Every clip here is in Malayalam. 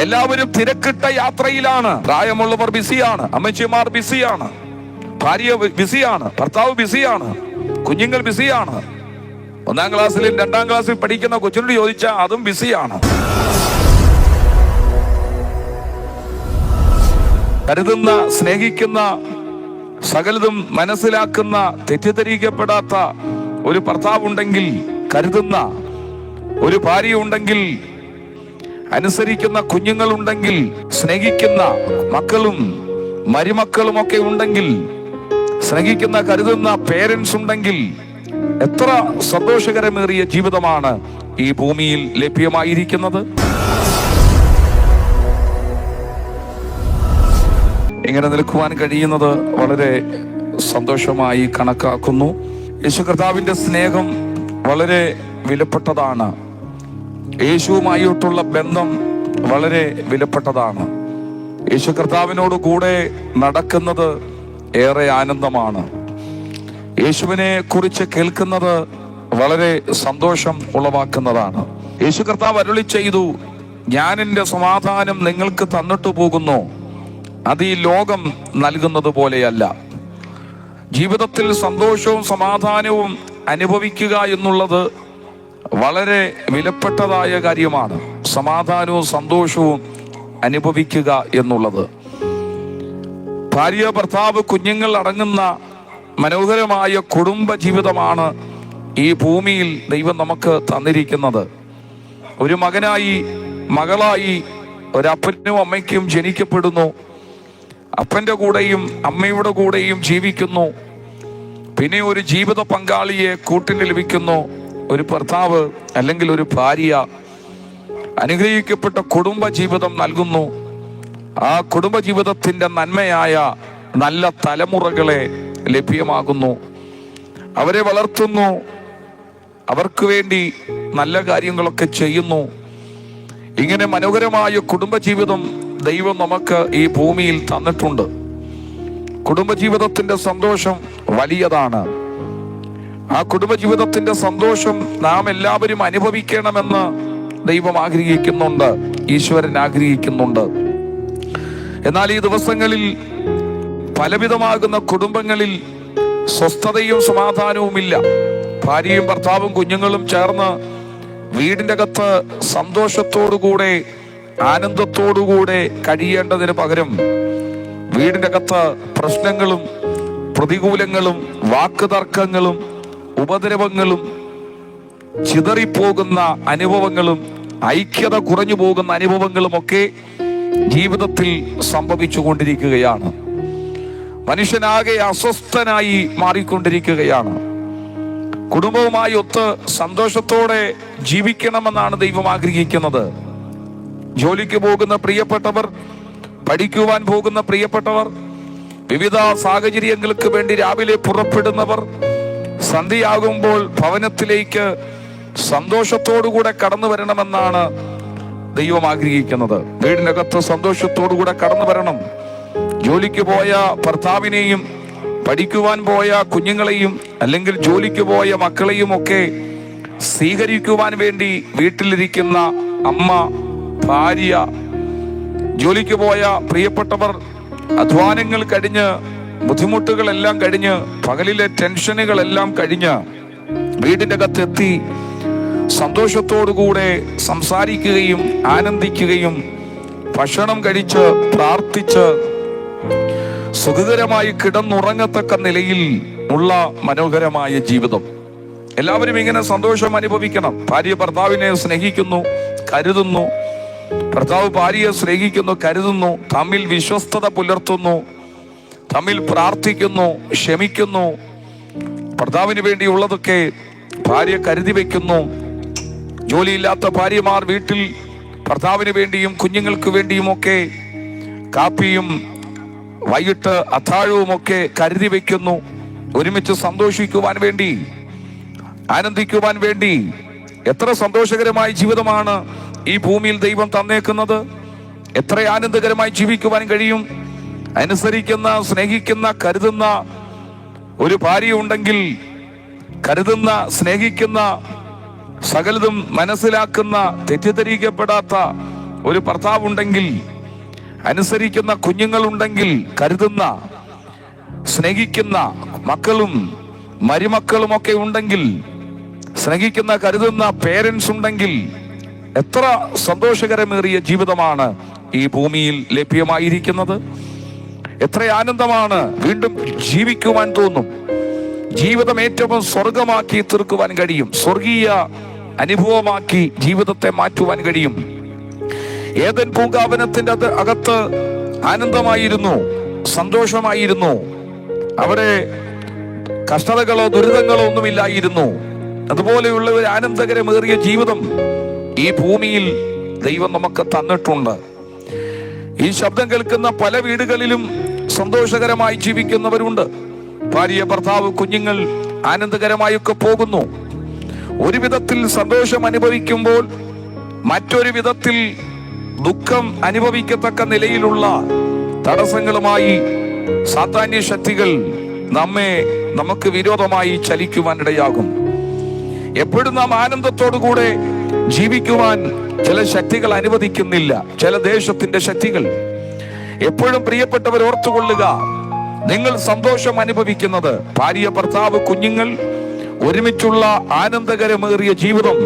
എല്ലാവരും തിരക്കിട്ട യാത്രയിലാണ്. പ്രായമുള്ളവർ ബിസിയാണ്, അമ്മച്ചിമാർ ബിസിയാണ്, ഭാര്യ ബിസിയാണ്, ഭർത്താവ് ബിസിയാണ്, കുഞ്ഞുങ്ങൾ ബിസിയാണ്. 1-ാം ക്ലാസ്സിലും 2-ാം ക്ലാസ്സിൽ പഠിക്കുന്ന കൊച്ചിനോട് ചോദിച്ചാൽ അതും ബിസിയാണ്. കരുതുന്ന, സ്നേഹിക്കുന്ന, സകലതും മനസ്സിലാക്കുന്ന, തെറ്റിദ്ധരിക്കപ്പെടാത്ത ഒരു ഭർത്താവുണ്ടെങ്കിൽ, കരുതുന്ന ഒരു ഭാര്യ ഉണ്ടെങ്കിൽ, അനുസരിക്കുന്ന കുഞ്ഞുങ്ങളുണ്ടെങ്കിൽ, സ്നേഹിക്കുന്ന മക്കളും മരുമക്കളും ഒക്കെ ഉണ്ടെങ്കിൽ, സ്നേഹിക്കുന്ന കരുതുന്ന പേരൻസ് ഉണ്ടെങ്കിൽ, എത്ര സന്തോഷകരമേറിയ ജീവിതമാണ് ഈ ഭൂമിയിൽ ലഭ്യമായിരിക്കുന്നത്. ഇങ്ങനെ നിൽക്കുവാൻ കഴിയുന്നത് വളരെ സന്തോഷമായി കണക്കാക്കുന്നു. യേശു കർത്താവിന്റെ സ്നേഹം വളരെ വിലപ്പെട്ടതാണ്. യേശുവുമായിട്ടുള്ള ബന്ധം വളരെ വിലപ്പെട്ടതാണ്. യേശു കർത്താവിനോട് കൂടെ നടക്കുന്നത് ഏറെ ആനന്ദമാണ്. യേശുവിനെ കുറിച്ച് കേൾക്കുന്നത് വളരെ സന്തോഷം ഉളവാക്കുന്നതാണ്. യേശു കർത്താവ് അരുളി ചെയ്തു, ഞാൻ എൻ്റെ സമാധാനം നിങ്ങൾക്ക് തന്നിട്ട് പോകുന്നു, അത് ഈ ലോകം നൽകുന്നത് പോലെയല്ല. ജീവിതത്തിൽ സന്തോഷവും സമാധാനവും അനുഭവിക്കുക എന്നുള്ളത് വളരെ വിലപ്പെട്ടതായ കാര്യമാണ്. സമാധാനവും സന്തോഷവും അനുഭവിക്കുക എന്നുള്ളത്, ഭാര്യ ഭർത്താവ് കുഞ്ഞുങ്ങൾ അടങ്ങുന്ന മനോഹരമായ കുടുംബ ജീവിതമാണ് ഈ ഭൂമിയിൽ ദൈവം നമുക്ക് തന്നിരിക്കുന്നത്. ഒരു മകനായി, മകളായി ഒരപ്പനും അമ്മയ്ക്കും ജനിക്കപ്പെടുന്നു. അപ്പന്റെ കൂടെയും അമ്മയുടെ കൂടെയും ജീവിക്കുന്നു. പിന്നെ ഒരു ജീവിത പങ്കാളിയെ കൂട്ടിന് ലഭിക്കുന്നു. ഒരു ഭർത്താവ് അല്ലെങ്കിൽ ഒരു ഭാര്യ അനുഗ്രഹിക്കപ്പെട്ട കുടുംബ ജീവിതം നൽകുന്നു. ആ കുടുംബ ജീവിതത്തിന്റെ നന്മയായ നല്ല തലമുറകളെ ലഭ്യമാകുന്നു. അവരെ വളർത്തുന്നു, അവർക്ക് വേണ്ടി നല്ല കാര്യങ്ങളൊക്കെ ചെയ്യുന്നു. ഇങ്ങനെ മനോഹരമായ കുടുംബജീവിതം ദൈവം നമുക്ക് ഈ ഭൂമിയിൽ തന്നിട്ടുണ്ട്. കുടുംബജീവിതത്തിന്റെ സന്തോഷം വലിയതാണ്. ആ കുടുംബജീവിതത്തിന്റെ സന്തോഷം നാം എല്ലാവരും അനുഭവിക്കണമെന്ന് ദൈവം ആഗ്രഹിക്കുന്നുണ്ട്, ഈശ്വരൻ ആഗ്രഹിക്കുന്നുണ്ട്. എന്നാൽ ഈ ദിവസങ്ങളിൽ പലവിധമാകുന്ന കുടുംബങ്ങളിൽ സ്വസ്ഥതയും സമാധാനവുമില്ല. ഭാര്യയും ഭർത്താവും കുഞ്ഞുങ്ങളും ചേർന്ന് വീടിൻ്റെ അകത്ത് സന്തോഷത്തോടുകൂടെ ആനന്ദത്തോടുകൂടെ കഴിയേണ്ടതിന് പകരം വീടിൻ്റെ അകത്ത് പ്രശ്നങ്ങളും പ്രതികൂലങ്ങളും വാക്കുതർക്കങ്ങളും ഉപദ്രവങ്ങളും ചിതറിപ്പോകുന്ന അനുഭവങ്ങളും ഐക്യത കുറഞ്ഞു പോകുന്ന അനുഭവങ്ങളും ഒക്കെ ജീവിതത്തിൽ സംഭവിച്ചു കൊണ്ടിരിക്കുകയാണ്. മനുഷ്യനാകെ അസ്വസ്ഥനായി മാറിക്കൊണ്ടിരിക്കുകയാണ്. കുടുംബവുമായി ഒത്ത് സന്തോഷത്തോടെ ജീവിക്കണമെന്നാണ് ദൈവം ആഗ്രഹിക്കുന്നത്. ജോലിക്ക് പോകുന്ന പ്രിയപ്പെട്ടവർ, പഠിക്കുവാൻ പോകുന്ന പ്രിയപ്പെട്ടവർ, വിവിധ സാഹചര്യങ്ങൾക്ക് വേണ്ടി രാവിലെ പുറപ്പെടുന്നവർ, സന്ധ്യയാകുമ്പോൾ ഭവനത്തിലേക്ക് സന്തോഷത്തോടുകൂടെ കടന്നു വരണമെന്നാണ് ദൈവം ആഗ്രഹിക്കുന്നത്. വീടിനകത്ത് സന്തോഷത്തോടുകൂടെ കടന്നു വരണം. ജോലിക്ക് പോയ ഭർത്താവിനെയും പഠിക്കുവാൻ പോയ കുഞ്ഞുങ്ങളെയും അല്ലെങ്കിൽ ജോലിക്ക് പോയ മക്കളെയും ഒക്കെ സ്വീകരിക്കുവാൻ വേണ്ടി വീട്ടിലിരിക്കുന്ന അമ്മ, ഭാര്യ, ജോലിക്ക് പോയ പ്രിയപ്പെട്ടവർ, അധ്വാനങ്ങൾ കഴിഞ്ഞ് ബുദ്ധിമുട്ടുകളെല്ലാം കഴിഞ്ഞ് പകലിലെ ടെൻഷനുകളെല്ലാം കഴിഞ്ഞ് വീടിൻ്റെ അകത്തെത്തി സന്തോഷത്തോടുകൂടെ സംസാരിക്കുകയും ആനന്ദിക്കുകയും ഭക്ഷണം കഴിച്ച് പ്രാർത്ഥിച്ച് സുഖകരമായി കിടന്നുറങ്ങത്തക്ക നിലയിൽ ഉള്ള മനോഹരമായ ജീവിതം. എല്ലാവരും ഇങ്ങനെ സന്തോഷം അനുഭവിക്കണം. ഭാര്യ ഭർത്താവിനെ സ്നേഹിക്കുന്നു, കരുതുന്നു, ഭർത്താവ് ഭാര്യയെ സ്നേഹിക്കുന്നു, കരുതുന്നു, തമ്മിൽ വിശ്വസ്തത പുലർത്തുന്നു, തമ്മിൽ പ്രാർത്ഥിക്കുന്നു, ക്ഷമിക്കുന്നു, ഭർത്താവിന് വേണ്ടിയുള്ളതൊക്കെ ഭാര്യ കരുതി വയ്ക്കുന്നു. ജോലിയില്ലാത്ത ഭാര്യമാർ വീട്ടിൽ ഭർത്താവിന് വേണ്ടിയും കുഞ്ഞുങ്ങൾക്ക് വേണ്ടിയുമൊക്കെ കാപ്പിയും വൈകിട്ട് അത്താഴവുമൊക്കെ കരുതി വയ്ക്കുന്നു. ഒരുമിച്ച് സന്തോഷിക്കുവാൻ വേണ്ടി, ആനന്ദിക്കുവാൻ വേണ്ടി. എത്ര സന്തോഷകരമായ ജീവിതമാണ് ഈ ഭൂമിയിൽ ദൈവം തന്നേക്കുന്നത്. എത്ര ആനന്ദകരമായി ജീവിക്കുവാൻ കഴിയും. അനുസരിക്കുന്ന, സ്നേഹിക്കുന്ന, കരുതുന്ന ഒരു ഭാര്യ ഉണ്ടെങ്കിൽ, കരുതുന്ന, സ്നേഹിക്കുന്ന, സകലതും മനസ്സിലാക്കുന്ന, തെറ്റിദ്ധരിക്കപ്പെടാത്ത ഒരു ഭർത്താവുണ്ടെങ്കിൽ, അനുസരിക്കുന്ന കുഞ്ഞുങ്ങളുണ്ടെങ്കിൽ, കരുതുന്ന സ്നേഹിക്കുന്ന മക്കളും മരുമക്കളും ഒക്കെ ഉണ്ടെങ്കിൽ, സ്നേഹിക്കുന്ന കരുതുന്ന പേരൻസ് ഉണ്ടെങ്കിൽ, എത്ര സന്തോഷകരമേറിയ ജീവിതമാണ് ഈ ഭൂമിയിൽ ലഭ്യമായിരിക്കുന്നത്. എത്ര ആനന്ദമാണ്. വീണ്ടും ജീവിക്കുവാൻ തോന്നും. ജീവിതം ഏറ്റവും സ്വർഗമാക്കി തീർക്കുവാൻ കഴിയും. സ്വർഗീയ അനുഭവമാക്കി ജീവിതത്തെ മാറ്റുവാൻ കഴിയും. ഏദൻ പൂങ്കാവനത്തിന്റെ അകത്ത് ആനന്ദമായിരുന്നു, സന്തോഷമായിരുന്നു. അവിടെ കഷ്ടതകളോ ദുരിതങ്ങളോ ഒന്നുമില്ലായിരുന്നു. അതുപോലെയുള്ള ഒരു ആനന്ദകരമേറിയ ജീവിതം ഈ ഭൂമിയിൽ ദൈവം നമുക്ക് തന്നിട്ടുണ്ട്. ഈ ശബ്ദം കേൾക്കുന്ന പല വീടുകളിലും സന്തോഷകരമായി ജീവിക്കുന്നവരുണ്ട്. ഭാര്യ, ഭർത്താവ്, കുഞ്ഞുങ്ങൾ ആനന്ദകരമായൊക്കെ പോകുന്നു. ഒരു വിധത്തിൽ സന്തോഷം അനുഭവിക്കുമ്പോൾ മറ്റൊരു വിധത്തിൽ ദുഃഖം അനുഭവിക്കത്തക്ക നിലയിലുള്ള തടസ്സങ്ങളുമായി സാത്താന്യ ശക്തികൾ നമുക്ക് വിരോധമായി ചലിക്കുവാനിടയാകും. എപ്പോഴും നാം ആനന്ദത്തോടുകൂടെ ജീവിക്കുവാൻ ചില ശക്തികൾ അനുവദിക്കുന്നില്ല. ചില ദേശത്തിന്റെ ശക്തികൾ. എപ്പോഴും പ്രിയപ്പെട്ടവർ ഓർത്തുകൊള്ളുക, നിങ്ങൾ സന്തോഷം അനുഭവിക്കുന്നത്, ഭാര്യ, ഭർത്താവ്, കുഞ്ഞുങ്ങൾ ഒരുമിച്ചുള്ള ആനന്ദകരമേറിയ ജീവിതം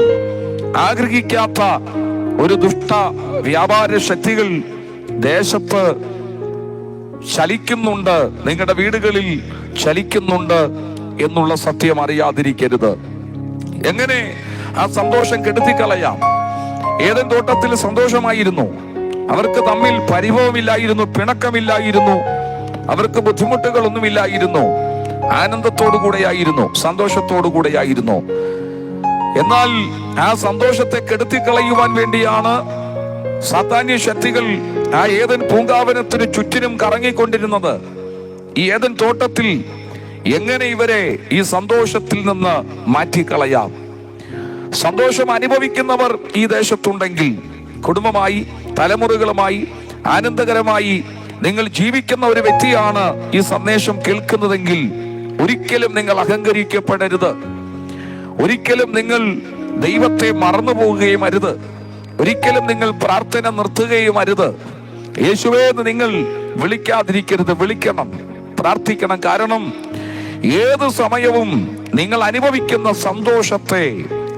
ആഗ്രഹിക്കാത്ത ഒരു ദുഷ്ട വ്യാപാര ശക്തികൾ ദേശത്ത് ചലിക്കുന്നുണ്ട്, നിങ്ങളുടെ വീടുകളിൽ ചലിക്കുന്നുണ്ട് എന്നുള്ള സത്യം അറിയാതിരിക്കരുത്. എങ്ങനെ ആ സന്തോഷം കെടുത്തിക്കളയാം? ഏദൻ തോട്ടത്തിൽ സന്തോഷമായിരുന്നു. അവർക്ക് തമ്മിൽ പരിഭവമില്ലായിരുന്നു, പിണക്കമില്ലായിരുന്നു, അവർക്ക് ബുദ്ധിമുട്ടുകളൊന്നുമില്ലായിരുന്നു. ആനന്ദത്തോടുകൂടെയായിരുന്നു, സന്തോഷത്തോടുകൂടെയായിരുന്നു. എന്നാൽ ആ സന്തോഷത്തെ കെടുത്തിക്കളയുവാൻ വേണ്ടിയാണ് സാത്താന്യ ശക്തികൾ ആ ഏദൻ പൂങ്കാവനത്തിന് ചുറ്റിനും കറങ്ങിക്കൊണ്ടിരുന്നത്. ഈ ഏദൻ തോട്ടത്തിൽ എങ്ങനെ ഇവരെ ഈ സന്തോഷത്തിൽ നിന്ന് മാറ്റിക്കളയാം? സന്തോഷം അനുഭവിക്കുന്നവർ ഈ ദേശത്തുണ്ടെങ്കിൽ, കുടുംബമായി തലമുറകളുമായി ആനന്ദകരമായി നിങ്ങൾ ജീവിക്കുന്ന ഒരു വ്യക്തിയാണ് ഈ സന്ദേശം കേൾക്കുന്നതെങ്കിൽ, ഒരിക്കലും നിങ്ങൾ അഹങ്കരിക്കപ്പെടരുത്. ഒരിക്കലും നിങ്ങൾ ദൈവത്തെ മറന്നു പോവുകയും അരുത്. ഒരിക്കലും നിങ്ങൾ പ്രാർത്ഥന നിർത്തുകയും അരുത്. യേശുവേ എന്ന് നിങ്ങൾ വിളിക്കാതിരിക്കരുത്. വിളിക്കണം, പ്രാർത്ഥിക്കണം. കാരണം ഏത് സമയവും നിങ്ങൾ അനുഭവിക്കുന്ന സന്തോഷത്തെ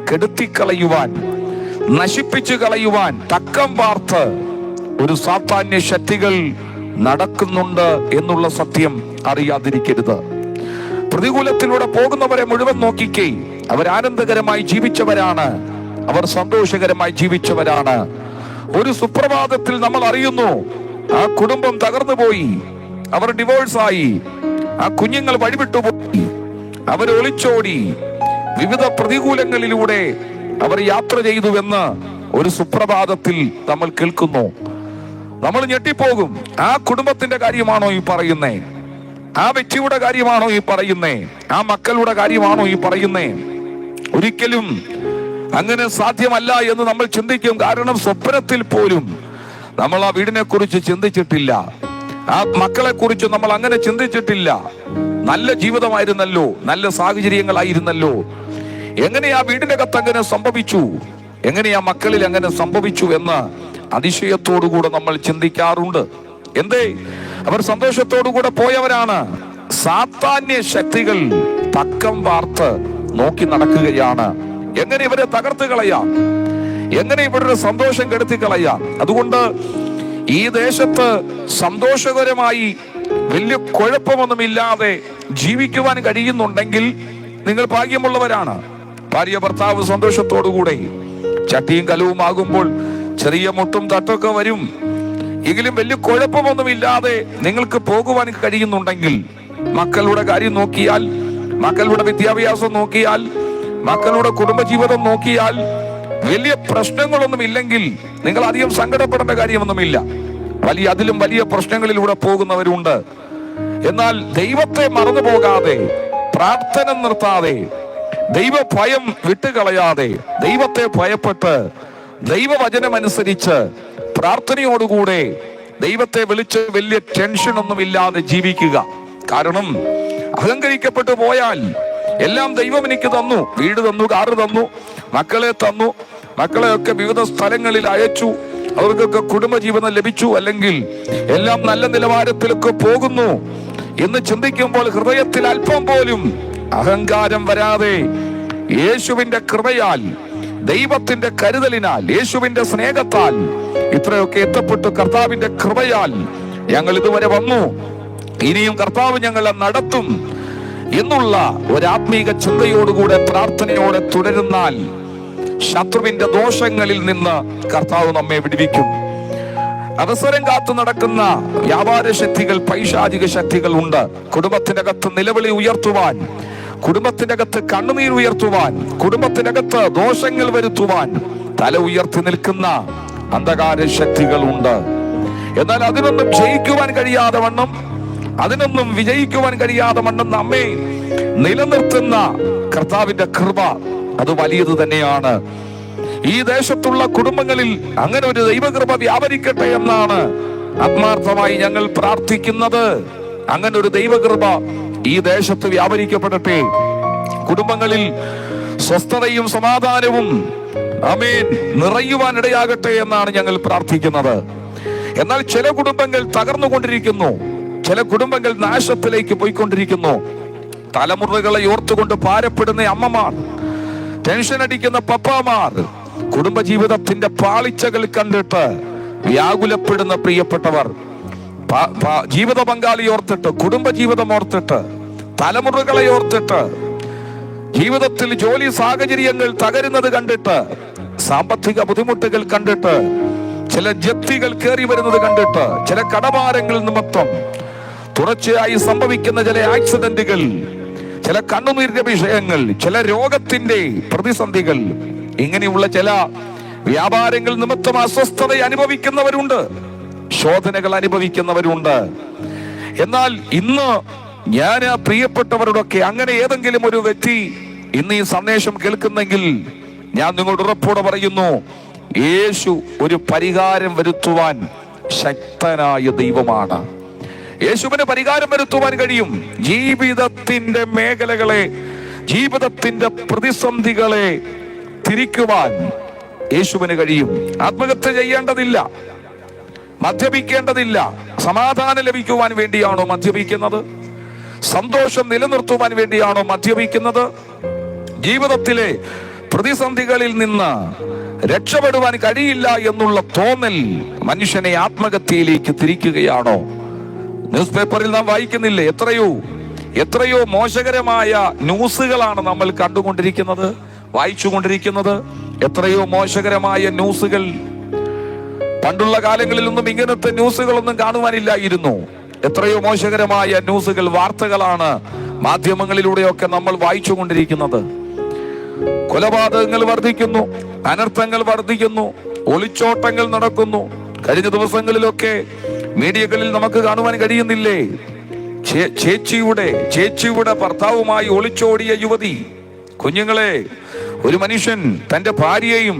കെടുത്തിക്കളയുവാൻ, നശിപ്പിച്ചു കളയുവാൻ തക്കം പാർത്ത് ഒരു സാത്താന്യ ശക്തികൾ നടക്കുന്നുണ്ട് എന്നുള്ള സത്യം അറിയാതിരിക്കരുത്. പ്രതികൂലത്തിലൂടെ പോകുന്നവരെ മുഴുവൻ നോക്കിക്കേ, അവർ ആനന്ദകരമായി ജീവിച്ചവരാണ്, അവർ സന്തോഷകരമായി ജീവിച്ചവരാണ്. ഒരു സുപ്രഭാതത്തിൽ നമ്മൾ അറിയുന്നു, ആ കുടുംബം തകർന്നു പോയി, അവർ ഡിവോഴ്സായി, ആ കുഞ്ഞുങ്ങൾ വഴിവിട്ടുപോയി, അവർ ഒളിച്ചോടി, വിവിധ പ്രതികൂലങ്ങളിലൂടെ അവർ യാത്ര ചെയ്തുവെന്ന് ഒരു സുപ്രഭാതത്തിൽ നമ്മൾ കേൾക്കുന്നു. നമ്മൾ ഞെട്ടിപ്പോകും. ആ കുടുംബത്തിന്റെ കാര്യമാണോ ഈ പറയുന്നേ? ആ വ്യക്തിയുടെ കാര്യമാണോ ഈ പറയുന്നേ? ആ മക്കളുടെ കാര്യമാണോ ഈ പറയുന്നേ? ഒരിക്കലും അങ്ങനെ സാധ്യമല്ല എന്ന് നമ്മൾ ചിന്തിക്കും. കാരണം സ്വപ്നത്തിൽ പോലും നമ്മൾ ആ വീടിനെ കുറിച്ച് ചിന്തിച്ചിട്ടില്ല, ആ മക്കളെ കുറിച്ച് നമ്മൾ അങ്ങനെ ചിന്തിച്ചിട്ടില്ല. നല്ല ജീവിതമായിരുന്നല്ലോ, നല്ല സാഹചര്യങ്ങളായിരുന്നല്ലോ. എങ്ങനെ ആ വീടിനകത്ത് അങ്ങനെ സംഭവിച്ചു, എങ്ങനെ ആ മക്കളിൽ അങ്ങനെ സംഭവിച്ചു എന്ന് അതിശയത്തോടുകൂടെ നമ്മൾ ചിന്തിക്കാറുണ്ട്. എന്തേ? അവർ സന്തോഷത്തോടുകൂടെ പോയവരാണ്. സാത്താന്യ ശക്തികൾ തക്കം പാർത്ത് നോക്കി നടക്കുകയാണ്. എങ്ങനെ ഇവരെ തകർത്ത് കളയാം, എങ്ങനെ ഇവരുടെ സന്തോഷം കെടുത്തി കളയാം. അതുകൊണ്ട് ഈ ദേശത്ത് സന്തോഷകരമായി വലിയ കുഴപ്പമൊന്നുമില്ലാതെ ജീവിക്കുവാൻ കഴിയുന്നുണ്ടെങ്കിൽ നിങ്ങൾ ഭാഗ്യമുള്ളവരാണ്. ഭാര്യ ഭർത്താവ് സന്തോഷത്തോടുകൂടെ, ചട്ടിയും കലവും ആകുമ്പോൾ ചെറിയ മുട്ടും തട്ടൊക്കെ വരും, എങ്കിലും വലിയ കുഴപ്പമൊന്നുമില്ലാതെ നിങ്ങൾക്ക് പോകുവാൻ കഴിയുന്നുണ്ടെങ്കിൽ, മക്കളുടെ കാര്യം നോക്കിയാൽ, മക്കളുടെ വിദ്യാഭ്യാസം നോക്കിയാൽ, മക്കളുടെ കുടുംബജീവിതം നോക്കിയാൽ വലിയ പ്രശ്നങ്ങളൊന്നും ഇല്ലെങ്കിൽ നിങ്ങൾ അധികം സങ്കടപ്പെടേണ്ട കാര്യമൊന്നുമില്ല. അതിലും വലിയ പ്രശ്നങ്ങളിലൂടെ പോകുന്നവരുണ്ട്. എന്നാൽ ദൈവത്തെ മറന്നു പോകാതെ, പ്രാർത്ഥന നിർത്താതെ, ദൈവഭയം വിട്ടുകളയാതെ, ദൈവത്തെ ഭയപ്പെട്ട് ദൈവവചനമനുസരിച്ച് പ്രാർത്ഥനയോടുകൂടെ ദൈവത്തെ വിളിച്ച് വലിയ ടെൻഷൻ ഒന്നും ഇല്ലാതെ ജീവിക്കുക. കാരണം അഹങ്കരിക്കപ്പെട്ടു പോയാൽ എല്ലാം ദൈവം എനിക്ക് തന്നു, വീട് തന്നു, കാറ് തന്നു, മക്കളെ തന്നു, മക്കളെയൊക്കെ വിവിധ സ്ഥലങ്ങളിൽ അയച്ചു, അവർക്കൊക്കെ കുടുംബജീവിതം ലഭിച്ചു, അല്ലെങ്കിൽ എല്ലാം നല്ല നിലവാരത്തിലൊക്കെ പോകുന്നു എന്ന് ചിന്തിക്കുമ്പോൾ ഹൃദയത്തിൽ അല്പം പോലും അഹങ്കാരം വരാതെ യേശുവിന്റെ കൃപയാൽ, ദൈവത്തിന്റെ കരുതലിനാൽ, യേശുവിന്റെ സ്നേഹത്താൽ ഇത്രയൊക്കെ എത്തപ്പെട്ടു. കർത്താവിന്റെ കൃപയാൽ ഞങ്ങൾ ഇതുവരെ വന്നു, ഇനിയും കർത്താവ് ഞങ്ങളെ നടത്തും എന്നുള്ള ഒരാത്മീക ചിന്തയോടുകൂടെ പ്രാർത്ഥനയോടെ തുടരുന്നാൽ ശത്രുവിന്റെ ദോഷങ്ങളിൽ നിന്ന് കർത്താവ് നമ്മെ വിടുവിക്കും. അവസരം കാത്തു നടക്കുന്ന വ്യാപാര ശക്തികൾ, പൈശാചിക ശക്തികൾ ഉണ്ട്. കുടുംബത്തിനകത്ത് നിലവിളി ഉയർത്തുവാൻ, കുടുംബത്തിനകത്ത് കണ്ണുനീർ ഉയർത്തുവാൻ, കുടുംബത്തിനകത്ത് ദോഷങ്ങൾ വരുത്തുവാൻ തല ഉയർത്തി നിൽക്കുന്ന അന്ധകാര ശക്തികൾ ഉണ്ട്. എന്നാൽ അതിനൊന്നും ജയിക്കുവാൻ കഴിയാതെ വണ്ണം, അതിനൊന്നും വിജയിക്കുവാൻ കഴിയാതെ വണ്ണം നമ്മെ നിലനിർത്തുന്ന കർത്താവിന്റെ കൃപ അത് വലിയത് തന്നെയാണ്. ഈ ദേശത്തുള്ള കുടുംബങ്ങളിൽ അങ്ങനെ ഒരു ദൈവകൃപ വ്യാപരിക്കട്ടെ എന്നാണ് ആത്മാർത്ഥമായി ഞങ്ങൾ പ്രാർത്ഥിക്കുന്നത്. അങ്ങനെ ഒരു ദൈവകൃപ ഈ ദേശത്ത് വ്യാപരിക്കപ്പെടട്ടെ. കുടുംബങ്ങളിൽ സ്വസ്ഥതയും സമാധാനവും ആമേൻ നിറയുവാൻ ഇടയാകട്ടെ എന്നാണ് ഞങ്ങൾ പ്രാർത്ഥിക്കുന്നത്. എന്നാൽ ചില കുടുംബങ്ങൾ തകർന്നുകൊണ്ടിരിക്കുന്നു, ചില കുടുംബങ്ങൾ നാശത്തിലേക്ക് പോയിക്കൊണ്ടിരിക്കുന്നു. തലമുറകളെ ഓർത്തുകൊണ്ട് ഭാരപ്പെടുന്ന അമ്മമാർ, ടെൻഷൻ അടിക്കുന്ന പപ്പാമാർ, കുടുംബജീവിതത്തിന്റെ പാളിച്ചകൾ കണ്ടിട്ട് വ്യാകുലപ്പെടുന്ന പ്രിയപ്പെട്ടവർ, ജീവിത പങ്കാളി ഓർത്തിട്ട്, കുടുംബജീവിതം ഓർത്തിട്ട്, തലമുറകളെ ഓർത്തിട്ട്, ജീവിതത്തിൽ ജോലി സാഹചര്യങ്ങൾ തകരുന്നത് കണ്ടിട്ട്, സാമ്പത്തിക ബുദ്ധിമുട്ടുകൾ കണ്ടിട്ട്, ചില ജപ്തികൾ കയറി വരുന്നത് കണ്ടിട്ട്, ചില കടഭാരങ്ങൾ നിമിത്തം തുടർച്ചയായി സംഭവിക്കുന്ന ചില ആക്സിഡന്റുകൾ, ചില കണ്ണുനീരിന്റെ വിഷയങ്ങൾ, ചില രോഗത്തിന്റെ പ്രതിസന്ധികൾ, ഇങ്ങനെയുള്ള ചില വ്യാപാരങ്ങൾ നിമിത്തം അസ്വസ്ഥത അനുഭവിക്കുന്നവരുണ്ട്, ശോധനകൾ അനുഭവിക്കുന്നവരുണ്ട്. എന്നാൽ ഇന്ന് ഞാൻ പ്രിയപ്പെട്ടവരോടൊക്കെ അങ്ങനെ ഏതെങ്കിലും ഒരു വ്യക്തി ഇന്ന് ഈ സന്ദേശം കേൾക്കുന്നെങ്കിൽ ഞാൻ നിങ്ങളോട് ഉറപ്പോടെ പറയുന്നു, യേശു ഒരു പരിഹാരം വരുത്തുവാൻ ശക്തനായ ദൈവമാണ്. യേശുവിന് പരിഹാരം വരുത്തുവാൻ കഴിയും. ജീവിതത്തിന്റെ മേഖലകളെ, ജീവിതത്തിന്റെ പ്രതിസന്ധികളെ തിരിക്കുവാൻ യേശുവിന് കഴിയും. ആത്മഹത്യ ചെയ്യേണ്ടതില്ല, മദ്യപിക്കേണ്ടതില്ല. സമാധാനം ലഭിക്കുവാൻ വേണ്ടിയാണോ മദ്യപിക്കുന്നത്? സന്തോഷം നിലനിർത്തുവാൻ വേണ്ടിയാണോ മദ്യപിക്കുന്നത്? ജീവിതത്തിലെ പ്രതിസന്ധികളിൽ നിന്ന് രക്ഷപ്പെടുവാൻ കഴിയില്ല എന്നുള്ള തോന്നൽ മനുഷ്യനെ ആത്മഹത്യയിലേക്ക് തിരിക്കുകയാണോ? ന്യൂസ് പേപ്പറിൽ നാം വായിക്കുന്നില്ലേ, എത്രയോ മോശകരമായ ന്യൂസുകളാണ് നമ്മൾ കണ്ടുകൊണ്ടിരിക്കുന്നത്, വായിച്ചുകൊണ്ടിരിക്കുന്നത്. എത്രയോ മോശകരമായ ന്യൂസുകൾ. പണ്ടുള്ള കാലങ്ങളിലൊന്നും ഇങ്ങനത്തെ ന്യൂസുകളൊന്നും കാണുവാനില്ലായിരുന്നു. എത്രയോ മോശകരമായ ന്യൂസുകൾ, വാർത്തകളാണ് മാധ്യമങ്ങളിലൂടെയൊക്കെ നമ്മൾ വായിച്ചുകൊണ്ടിരിക്കുന്നത്. കൊലപാതകങ്ങൾ വർദ്ധിക്കുന്നു, അനർത്ഥങ്ങൾ വർദ്ധിക്കുന്നു, ഒളിച്ചോട്ടങ്ങൾ നടക്കുന്നു. കഴിഞ്ഞ ദിവസങ്ങളിലൊക്കെ മീഡിയകളിൽ നമുക്ക് കാണുവാൻ കഴിയുന്നില്ലേ, ചേച്ചിയുടെ ഭർത്താവുമായി ഒളിച്ചോടിയ യുവതി. കുഞ്ഞുങ്ങളെ, ഒരു മനുഷ്യൻ തന്റെ ഭാര്യയെയും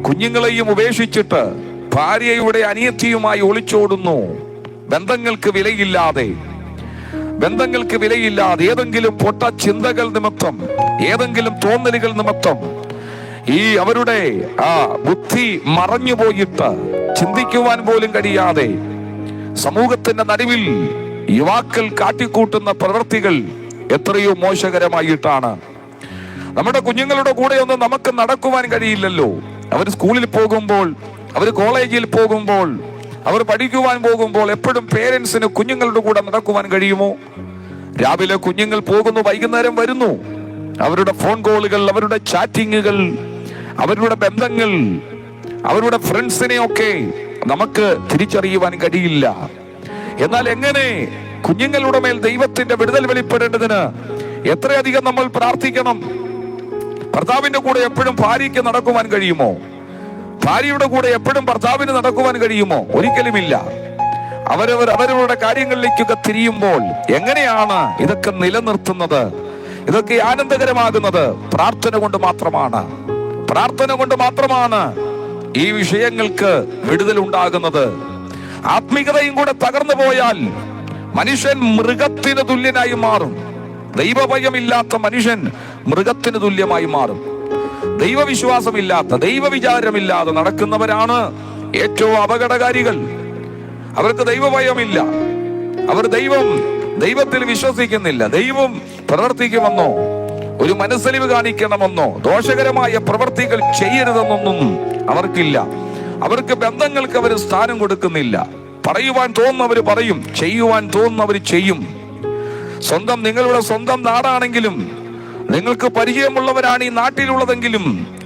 കുഞ്ഞുങ്ങളെയും ഉപേക്ഷിച്ചിട്ട് ഭാര്യയുടെ അനിയത്തിയുമായി ഒളിച്ചോടുന്നു. ബന്ധങ്ങൾക്ക് വിലയില്ലാതെ ഏതെങ്കിലും പൊട്ട ചിന്തകൾ നിമിത്തം, ഏതെങ്കിലും തോന്നലുകൾ നിമിത്തം ഈ അവരുടെ ബുദ്ധി മറഞ്ഞുപോയിട്ട് ചിന്തിക്കുവാൻ പോലും കഴിയാതെ സമൂഹത്തിന്റെ നടുവിൽ യുവാക്കൾ കാട്ടിക്കൂട്ടുന്ന പ്രവൃത്തികൾ എത്രയോ മോശകരമായിട്ടാണ്. നമ്മുടെ കുഞ്ഞുങ്ങളുടെ കൂടെ ഒന്നും നമുക്ക് നടക്കുവാൻ കഴിയില്ലല്ലോ. അവർ സ്കൂളിൽ പോകുമ്പോൾ, അവർ കോളേജിൽ പോകുമ്പോൾ, അവർ പഠിക്കുവാൻ പോകുമ്പോൾ എപ്പോഴും പേരൻസിന് കുഞ്ഞുങ്ങളുടെ കൂടെ നടക്കുവാൻ കഴിയുമോ? രാവിലെ കുഞ്ഞുങ്ങൾ പോകുന്നു, വൈകുന്നേരം വരുന്നു. അവരുടെ ഫോൺ കോളുകൾ, അവരുടെ ചാറ്റിങ്ങുകൾ, അവരുടെ ബന്ധങ്ങൾ, അവരുടെ ഫ്രണ്ട്സിനെയൊക്കെ നമുക്ക് തിരിച്ചറിയുവാൻ കഴിയില്ല. എന്നാൽ എങ്ങനെ കുഞ്ഞുങ്ങളുടെ മേൽ ദൈവത്തിന്റെ വിടുതൽ വെളിപ്പെടേണ്ടതിന് എത്രയധികം നമ്മൾ പ്രാർത്ഥിക്കണം. ഭർത്താവിന്റെ കൂടെ എപ്പോഴും ഭാര്യയ്ക്ക് നടക്കുവാൻ കഴിയുമോ? ഭാര്യയുടെ കൂടെ എപ്പോഴും ഭർത്താവിന് നടക്കുവാൻ കഴിയുമോ? ഒരിക്കലുമില്ല. അവരവരുടെ കാര്യങ്ങളിലേക്കൊക്കെ തിരിയുമ്പോൾ എങ്ങനെയാണ് ഇതൊക്കെ നിലനിർത്തുന്നത്? ഇതൊക്കെ ആനന്ദകരമാകുന്നത് പ്രാർത്ഥന കൊണ്ട് മാത്രമാണ് ഈ വിഷയങ്ങൾക്ക് വിടുതൽ ഉണ്ടാകുന്നത്. ആത്മീകതയും കൂടെ തകർന്നു പോയാൽ മനുഷ്യൻ മൃഗത്തിന് തുല്യനായി മാറും. ദൈവഭയമില്ലാത്ത മനുഷ്യൻ മൃഗത്തിന് തുല്യമായി മാറും. ദൈവവിശ്വാസമില്ലാത്ത, ദൈവവിചാരമില്ലാതെ നടക്കുന്നവരാണ് ഏറ്റവും അപകടകാരികൾ. അവർക്ക് ദൈവഭയമില്ല. അവർ ദൈവത്തിൽ വിശ്വസിക്കുന്നില്ല. ദൈവം പ്രവർത്തിക്കുമെന്നോ ഒരു മനസ്സലിവ് കാണിക്കണമെന്നോ ദോഷകരമായ പ്രവർത്തികൾ ചെയ്യരുതെന്നൊന്നും അവർക്കില്ല. അവർക്ക് ബന്ധങ്ങൾക്ക് അവർ സ്ഥാനം കൊടുക്കുന്നില്ല. പറയുവാൻ തോന്നുന്നവർ പറയും, ചെയ്യുവാൻ തോന്നുന്നവർ ചെയ്യും. നിങ്ങളുടെ സ്വന്തം നാടാണെങ്കിലും, നിങ്ങൾക്ക് പരിചയമുള്ളവരാണ് ഈ നാട്ടിലുള്ളതെങ്കിലും,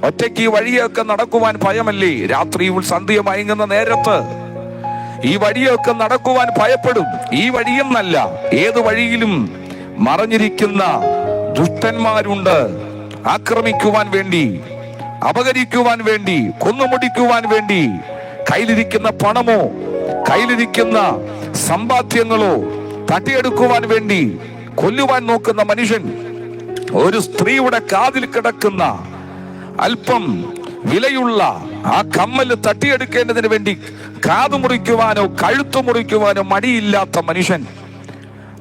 ഒറ്റയ്ക്ക് ഈ വഴിയൊക്കെ നടക്കുവാൻ ഭയമല്ലേ? രാത്രിയിൽ സന്ധ്യ മയങ്ങുന്ന നേരത്ത് ഈ വഴിയൊക്കെ നടക്കുവാൻ ഭയപ്പെടും. ഈ വഴിയെന്നല്ല, ഏത് വഴിയിലും മറഞ്ഞിരിക്കുന്ന ദുഷ്ടന്മാരുണ്ട്. ആക്രമിക്കുവാൻ വേണ്ടി, അപഹരിക്കുവാൻ വേണ്ടി, കൊന്നുമുടിക്കുവാൻ വേണ്ടി, കയ്യിലിരിക്കുന്ന പണമോ കയ്യിലിരിക്കുന്ന സമ്പാദ്യങ്ങളോ തട്ടിയെടുക്കുവാൻ വേണ്ടി കൊല്ലുവാൻ നോക്കുന്ന മനുഷ്യൻ. ഒരു സ്ത്രീയുടെ കാതിൽ കിടക്കുന്ന അല്പം വിലയുള്ള ആ കമ്മല് തട്ടിയെടുക്കേണ്ടതിന് വേണ്ടി കാതു മുറിക്കുവാനോ കഴുത്തു മുറിക്കുവാനോ മടിയില്ലാത്ത മനുഷ്യൻ.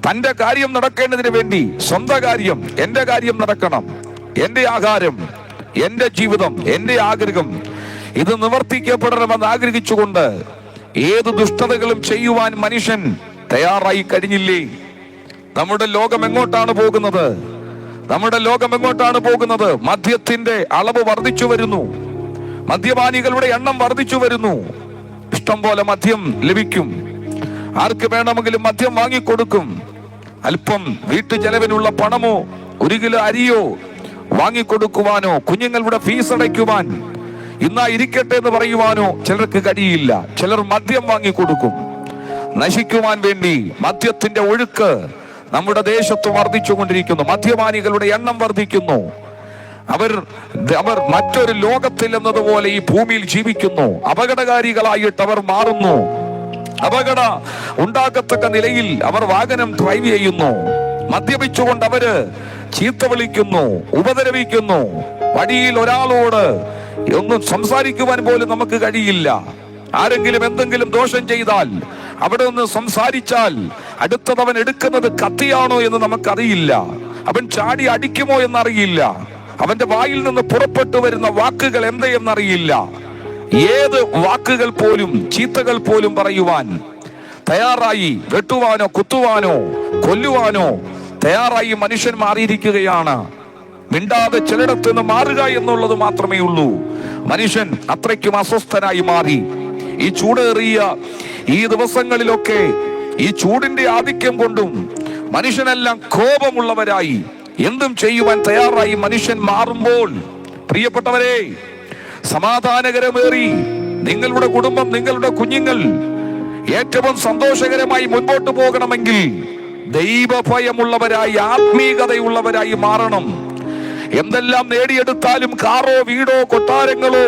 തന്റെ കാര്യം നടക്കേണ്ടതിന് വേണ്ടി, സ്വന്തം കാര്യം, എന്റെ കാര്യം നടക്കണം, എന്റെ ആഹാരം, എന്റെ ജീവിതം, എന്റെ ആഗ്രഹം ഇത് നിവർത്തിക്കപ്പെടണമെന്ന് ആഗ്രഹിച്ചുകൊണ്ട് ഏത് ദുഷ്ടതകളും ചെയ്യുവാൻ മനുഷ്യൻ തയ്യാറായി കഴിഞ്ഞില്ലേ? നമ്മുടെ ലോകം എങ്ങോട്ടാണ് പോകുന്നത്? മദ്യത്തിന്റെ അളവ് വർദ്ധിച്ചു വരുന്നു. മദ്യപാനികളുടെ എണ്ണം വർദ്ധിച്ചു വരുന്നു. ഇഷ്ടം പോലെ മദ്യം ലഭിക്കും. ആർക്ക് വേണമെങ്കിലും മദ്യം വാങ്ങിക്കൊടുക്കും. അല്പം വീട്ടു ചെലവിനുള്ള പണമോ 1 കിലോ അരിയോ വാങ്ങിക്കൊടുക്കുവാനോ, കുഞ്ഞുങ്ങളുടെ ഫീസ് അടയ്ക്കുവാൻ ഇന്നാ ഇരിക്കട്ടെ എന്ന് പറയുവാനോ ചിലർക്ക് കഴിയില്ല. ചിലർ മദ്യം വാങ്ങിക്കൊടുക്കും. നശിക്കുവാൻ വേണ്ടി മദ്യത്തിന്റെ ഒഴുക്ക് നമ്മുടെ ദേശത്ത് വർദ്ധിച്ചുകൊണ്ടിരിക്കുന്നു. മദ്യപാനികളുടെ എണ്ണം വർദ്ധിക്കുന്നു. അവർ മറ്റൊരു ലോകത്തിൽ എന്നതുപോലെ ഈ ഭൂമിയിൽ ജീവിക്കുന്നു. അപകടകാരികളായിട്ട് അവർ മാറുന്നു. അപകട ഉണ്ടാകത്തക്ക നിലയിൽ അവർ വാഹനം ഡ്രൈവ് ചെയ്യുന്നു. മദ്യപിച്ചുകൊണ്ട് അവര് ചീത്ത വിളിക്കുന്നു, ഉപദ്രവിക്കുന്നു. വഴിയിൽ ഒരാളോട് ഒന്നും സംസാരിക്കുവാൻ പോലും നമുക്ക് കഴിയില്ല. ആരെങ്കിലും എന്തെങ്കിലും ദോഷം ചെയ്താൽ, അവിടെ നിന്ന് സംസാരിച്ചാൽ അടുത്തതവൻ എടുക്കുന്നത് കത്തിയാണോ എന്ന് നമുക്കറിയില്ല. അവൻ ചാടി അടിക്കുമോ എന്നറിയില്ല. അവന്റെ വായിൽ നിന്ന് പുറപ്പെട്ടു വരുന്ന വാക്കുകൾ എന്തെന്നറിയില്ല. ഏത് വാക്കുകൾ പോലും, ചീത്തകൾ പോലും പറയുവാൻ തയ്യാറായി, വെട്ടുവാനോ കുത്തുവാനോ കൊല്ലുവാനോ തയ്യാറായി മനുഷ്യൻ മാറിയിരിക്കുകയാണ്. മിണ്ടാതെ ചിലയിടത്ത് നിന്ന് മാറുക എന്നുള്ളത് മാത്രമേ ഉള്ളൂ. മനുഷ്യൻ അത്രയ്ക്കും അസ്വസ്ഥനായി മാറി. ഈ ചൂടേറിയ ഈ ദിവസങ്ങളിലൊക്കെ ഈ ചൂടിന്റെ ആധിക്യം കൊണ്ടും മനുഷ്യനെല്ലാം കോപമുള്ളവരായി, എന്തും ചെയ്യുവാൻ തയ്യാറായി മനുഷ്യൻ മാറുമ്പോൾ, പ്രിയപ്പെട്ടവരെ, സമാധാനകരമേറി നിങ്ങളുടെ കുടുംബം, നിങ്ങളുടെ കുഞ്ഞുങ്ങൾ ഏറ്റവും സന്തോഷകരമായി മുൻപോട്ട് പോകണമെങ്കിൽ ദൈവഭയമുള്ളവരായി, ആത്മീയതയുള്ളവരായി മാറണം. എന്തെല്ലാം നേടിയെടുത്താലും, കാറോ വീടോ കൊട്ടാരങ്ങളോ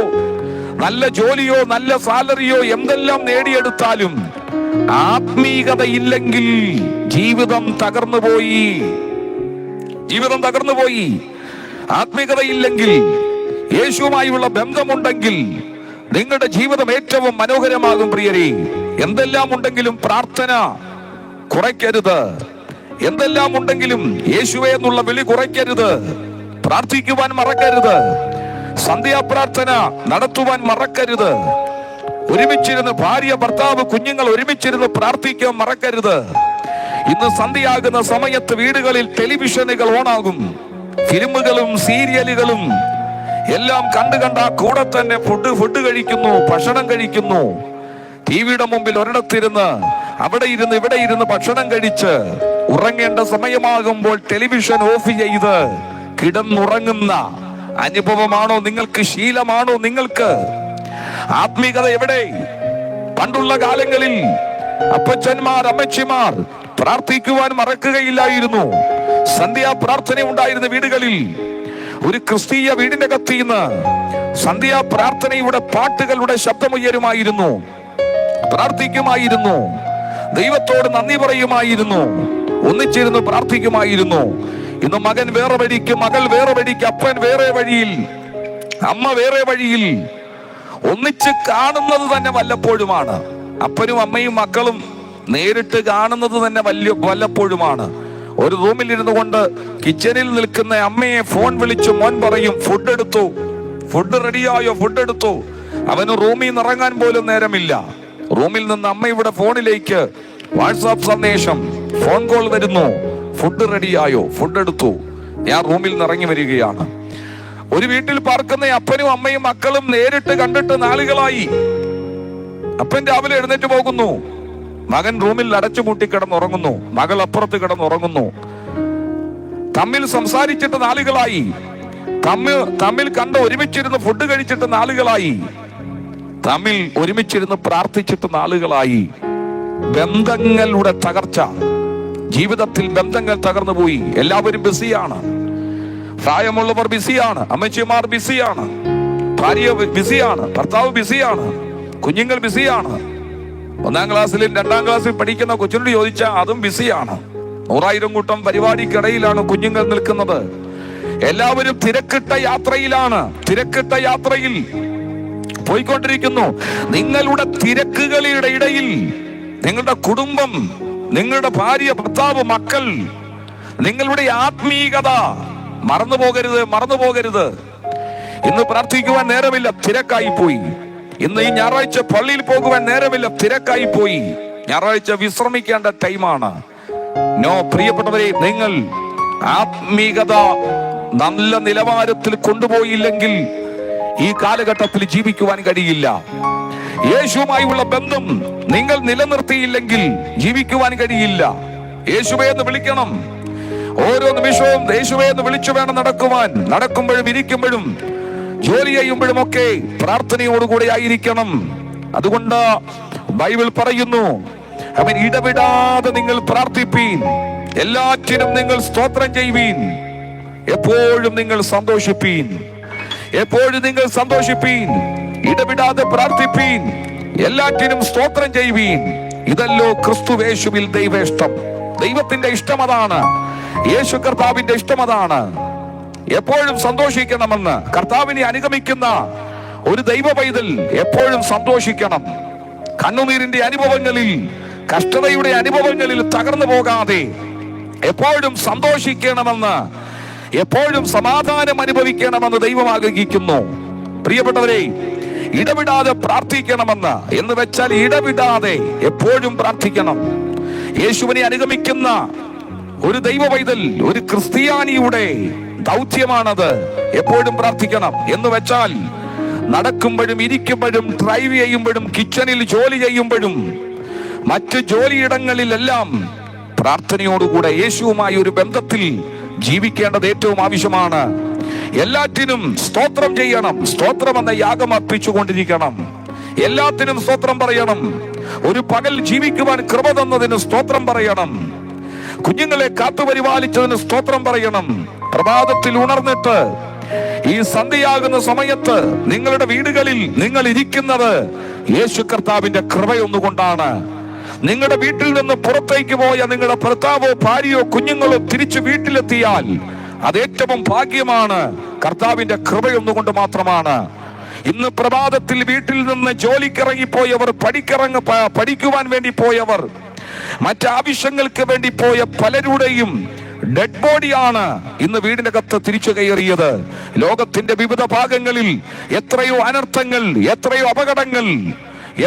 നല്ല ജോലിയോ നല്ല സാലറിയോ എന്തെല്ലാം നേടിയെടുത്താലും ആത്മീയതയില്ലെങ്കിൽ ജീവിതം തകർന്നുപോയി. ആത്മീയതയില്ലെങ്കിൽ, യേശുവുമായുള്ള ബന്ധമുണ്ടെങ്കിൽ നിങ്ങളുടെ ജീവിതം ഏറ്റവും മനോഹരമാകും. പ്രിയരെ, എന്തെല്ലാം ഉണ്ടെങ്കിലും പ്രാർത്ഥന കുറയ്ക്കരുത്. എന്തെല്ലാം ഉണ്ടെങ്കിലും യേശുവേ എന്നുള്ള വിളി കുറയ്ക്കരുത്. പ്രാർത്ഥിക്കുവാൻ മറക്കരുത്. സന്ധ്യാപ്രാർത്ഥന നടത്തുവാൻ മറക്കരുത്. ഒരുമിച്ചിരുന്ന് ഭാര്യ, ഭർത്താവ്, കുഞ്ഞുങ്ങൾ ഒരുമിച്ചിരുന്ന് പ്രാർത്ഥിക്കാൻ മറക്കരുത്. ഇന്ന് സന്ധ്യയാകുന്ന സമയത്ത് വീടുകളിൽ ടെലിവിഷനുകൾ ഓണാകും. ഫിലിമുകളും സീരിയലുകളും എല്ലാം കണ്ട് ആ കൂടെ തന്നെ ഫുഡ് കഴിക്കുന്നു, ഭക്ഷണം കഴിക്കുന്നു. ടിവിയുടെ മുമ്പിൽ ഒരിടത്തിരുന്ന് അവിടെ ഇരുന്ന് ഇവിടെ ഇരുന്ന് ഭക്ഷണം കഴിച്ച് ഉറങ്ങേണ്ട സമയമാകുമ്പോൾ ടെലിവിഷൻ ഓഫ് ചെയ്ത് കിടന്നുറങ്ങുന്ന അനുഭവമാണോ നിങ്ങൾക്ക്? ശീലമാണോ നിങ്ങൾക്ക്? ആത്മീയത എവിടെ? പണ്ടുള്ള കാലങ്ങളിൽ അപ്പച്ചന്മാർ, അമ്മച്ചിമാർ പ്രാർത്ഥിക്കുവാൻ മറക്കുകയില്ലായിരുന്നു. സന്ധ്യാപ്രാർത്ഥന ഉണ്ടായിരുന്ന വീടുകളിൽ. ഒരു ക്രിസ്തീയ വീടിന്റെ കത്തിന്ന് സന്ധ്യാപ്രാർത്ഥനയുടെ പാട്ടുകളുടെ ശബ്ദമുയരുമായിരുന്നു. പ്രാർത്ഥിക്കുമായിരുന്നു. ദൈവത്തോട് നന്ദി പറയുമായിരുന്നു. ഒന്നിച്ചിരുന്ന് പ്രാർത്ഥിക്കുമായിരുന്നു. ഇന്ന് മകൻ വേറെ വഴിക്ക്, മകൾ വേറെ വഴിക്ക്, അപ്പൻ വേറെ വഴിയിൽ, അമ്മ വേറെ വഴിയിൽ. ഒന്നിച്ച് കാണുന്നത് തന്നെ വല്ലപ്പോഴുമാണ്. അപ്പനും അമ്മയും മക്കളും നേരിട്ട് കാണുന്നത് തന്നെ വല്ലപ്പോഴുമാണ്. ഒരു റൂമിൽ ഇരുന്നു കൊണ്ട് കിച്ചണിൽ നിൽക്കുന്ന അമ്മയെ ഫോൺ വിളിച്ച് മോൻ പറയും, ഫുഡ് എടുത്തു, ഫുഡ് റെഡിയായോ, ഫുഡ് എടുത്തു. അവന് റൂമിൽ നിന്ന് ഇറങ്ങാൻ പോലും നേരമില്ല. റൂമിൽ നിന്ന് അമ്മയുടെ ഫോണിലേക്ക് വാട്സാപ്പ് സന്ദേശം, ഫോൺ കോൾ വരുന്നു. ഫുഡ് റെഡിയായോ? ഫുഡ് എടുത്തു. ഞാൻ റൂമിൽ നിന്ന് ഇറങ്ങി വരികയാണ്. ഒരു വീട്ടിൽ പാർക്കുന്ന അപ്പനും അമ്മയും മക്കളും നേരിട്ട് കണ്ടിട്ട് നാളുകളായി. അപ്പൻ രാവിലെ എഴുന്നേറ്റ് പോകുന്നു. മകൻ റൂമിൽ അടച്ചുപൂട്ടി കിടന്നുറങ്ങുന്നു. മകൾ അപ്പുറത്ത് കിടന്നുറങ്ങുന്നു. തമ്മിൽ സംസാരിച്ചിട്ട് നാളുകളായി. തമ്മിൽ കണ്ട് ഒരുമിച്ചിരുന്ന് ഫുഡ് കഴിച്ചിട്ട് നാളുകളായി. തമ്മിൽ ഒരുമിച്ചിരുന്ന് പ്രാർത്ഥിച്ചിട്ട് നാളുകളായി. ബന്ധങ്ങളുടെ തകർച്ച. ജീവിതത്തിൽ ബന്ധങ്ങൾ തകർന്നു പോയി. എല്ലാവരും ബിസിയാണ്. പ്രായമുള്ളവർ ബിസിയാണ്, അമ്മച്ചിമാർ ബിസിയാണ്, ഭാര്യ ബിസിയാണ്, ഭർത്താവ് ബിസിയാണ്, കുഞ്ഞുങ്ങൾ ബിസിയാണ്. 1ാം ക്ലാസ്സിലും 2ാം ക്ലാസ്സിൽ പഠിക്കുന്ന കൊച്ചിനോട് ചോദിച്ചാൽ അതും ബിസിയാണ്. 100,000 കൂട്ടം പരിപാടിക്കിടയിലാണ് കുഞ്ഞുങ്ങൾ നിൽക്കുന്നത്. എല്ലാവരും തിരക്കിട്ട യാത്രയിലാണ്. തിരക്കിട്ട യാത്രയിൽ പോയിക്കൊണ്ടിരിക്കുന്നു. നിങ്ങളുടെ തിരക്കുകളുടെ ഇടയിൽ നിങ്ങളുടെ കുടുംബം, നിങ്ങളുടെ ഭാര്യ, ഭർത്താവ്, മക്കൾ, നിങ്ങളുടെ ആത്മീയത മറന്നുപോകരുത്. ഇന്ന് പ്രാർത്ഥിക്കുവാൻ നേരമില്ല, തിരക്കായി പോയി. ഇന്ന് ഈ ഞായറാഴ്ച പള്ളിയിൽ പോകുവാൻ നേരമില്ല, തിരക്കായി പോയി. ഞായറാഴ്ച വിശ്രമിക്കേണ്ട ടൈമാണ്. പ്രിയപ്പെട്ടവരെ, നിങ്ങൾ ആത്മീയത നല്ല നിലവാരത്തിൽ കൊണ്ടുപോയില്ലെങ്കിൽ ഈ കാലഘട്ടത്തിൽ ജീവിക്കുവാൻ കഴിയില്ല. യേശുവുമായുള്ള ബന്ധം നിങ്ങൾ നിലനിർത്തിയില്ലെങ്കിൽ ജീവിക്കുവാൻ കഴിയില്ല. യേശുവേ എന്ന് വിളിക്കണം. ഓരോ നിമിഷവും യേശുവേ എന്ന് വിളിച്ചു വേണം നടക്കുവാൻ. നടക്കുമ്പോഴും ഇരിക്കുമ്പോഴും ജോലി ചെയ്യുമ്പോഴും ഒക്കെ പ്രാർത്ഥനയോടുകൂടി ആയിരിക്കണം. അതുകൊണ്ട് ബൈബിൾ പറയുന്നു, അവൻ ഇടവിടാതെ നിങ്ങൾ പ്രാർത്ഥിപ്പീൻ, എല്ലാറ്റിനും നിങ്ങൾ സ്തോത്രം ചെയ്യുവീൻ, എപ്പോഴും നിങ്ങൾ സന്തോഷിപ്പീൻ. എപ്പോഴും നിങ്ങൾ സന്തോഷിപ്പീൻ, ഇടവിടാതെ പ്രാർത്ഥിപ്പീൻ, എല്ലാറ്റിനും സ്തോത്രം ചെയ്യുവീൻ. ഇതല്ലോ ക്രിസ്തുവേശുവിൽ ദൈവേഷ്ടം. ദൈവത്തിന്റെ ഇഷ്ടം അതാണ്. യേശു കർത്താവിന്റെ ഇഷ്ടം അതാണ്. എപ്പോഴും സന്തോഷിക്കണമെന്ന് കർത്താവിനെ അനുഗമിക്കുന്ന ഒരു ദൈവ പൈതൽ എപ്പോഴും സന്തോഷിക്കണം. കണ്ണുനീരിന്റെ അനുഭവങ്ങളിൽ, കഷ്ടതയുടെ അനുഭവങ്ങളിൽ തകർന്നു പോകാതെ എപ്പോഴും സന്തോഷിക്കണമെന്ന്, എപ്പോഴും സമാധാനം അനുഭവിക്കണമെന്ന് ദൈവം ആഗ്രഹിക്കുന്നു. പ്രിയപ്പെട്ടവരെ, ഇടവിടാതെ പ്രാർത്ഥിക്കണമെന്ന് എന്ന് വെച്ചാൽ ഇടവിടാതെ എപ്പോഴും പ്രാർത്ഥിക്കണം. യേശുവിനെ അനുഗമിക്കുന്ന ഒരു ദൈവ പൈതൽ, ഒരു ക്രിസ്ത്യാനിയുടെ ദൗത്യമാണത്. എപ്പോഴും പ്രാർത്ഥിക്കണം എന്ന് വെച്ചാൽ നടക്കുമ്പോഴും ഇരിക്കുമ്പോഴും ഡ്രൈവ് ചെയ്യുമ്പോഴും കിച്ചണിൽ ജോലി ചെയ്യുമ്പോഴും മറ്റ് ജോലിയിടങ്ങളിലെല്ലാം പ്രാർത്ഥനയോടുകൂടെ യേശുവുമായി ഒരു ബന്ധത്തിൽ ജീവിക്കേണ്ടത് ഏറ്റവും ആവശ്യമാണ്. എല്ലാറ്റിനും സ്തോത്രം ചെയ്യണം. സ്തോത്രം എന്ന യാഗം അർപ്പിച്ചുകൊണ്ടിരിക്കണം. എല്ലാത്തിനും സ്തോത്രം പറയണം. ഒരു പകൽ ജീവിക്കുവാൻ കൃപ തന്നതിന് സ്തോത്രം പറയണം. കുഞ്ഞുങ്ങളെ കാത്തുപരിപാലിച്ചതിന് സ്തോത്രം പറയണം. പ്രഭാതത്തിൽ ഉണർന്നിട്ട് ഈ സന്ധ്യയാകുന്ന സമയത്ത് നിങ്ങളുടെ വീടുകളിൽ നിങ്ങൾ ഇരിക്കുന്നത് യേശു കർത്താവിന്റെ കൃപയൊന്നുകൊണ്ടാണ്. നിങ്ങളുടെ വീട്ടിൽ നിന്ന് പുറത്തേക്ക് പോയ നിങ്ങളുടെ ഭർത്താവോ ഭാര്യയോ കുഞ്ഞുങ്ങളോ തിരിച്ചു വീട്ടിലെത്തിയാൽ അത് ഏറ്റവും ഭാഗ്യമാണ്. കർത്താവിന്റെ കൃപയൊന്നുകൊണ്ട് മാത്രമാണ്. ഇന്ന് പ്രഭാതത്തിൽ വീട്ടിൽ നിന്ന് ജോലിക്കിറങ്ങിപ്പോയവർ, പഠിക്കുവാൻ വേണ്ടി പോയവർ, മറ്റാവശ്യങ്ങൾക്ക് വേണ്ടി പോയ പലരുടെയും ഡെഡ് ബോഡിയാണ് ഇന്ന് വീടിനകത്ത് തിരിച്ചു കയറിയത്. ലോകത്തിന്റെ വിവിധ ഭാഗങ്ങളിൽ എത്രയോ അനർത്ഥങ്ങൾ, എത്രയോ അപകടങ്ങൾ,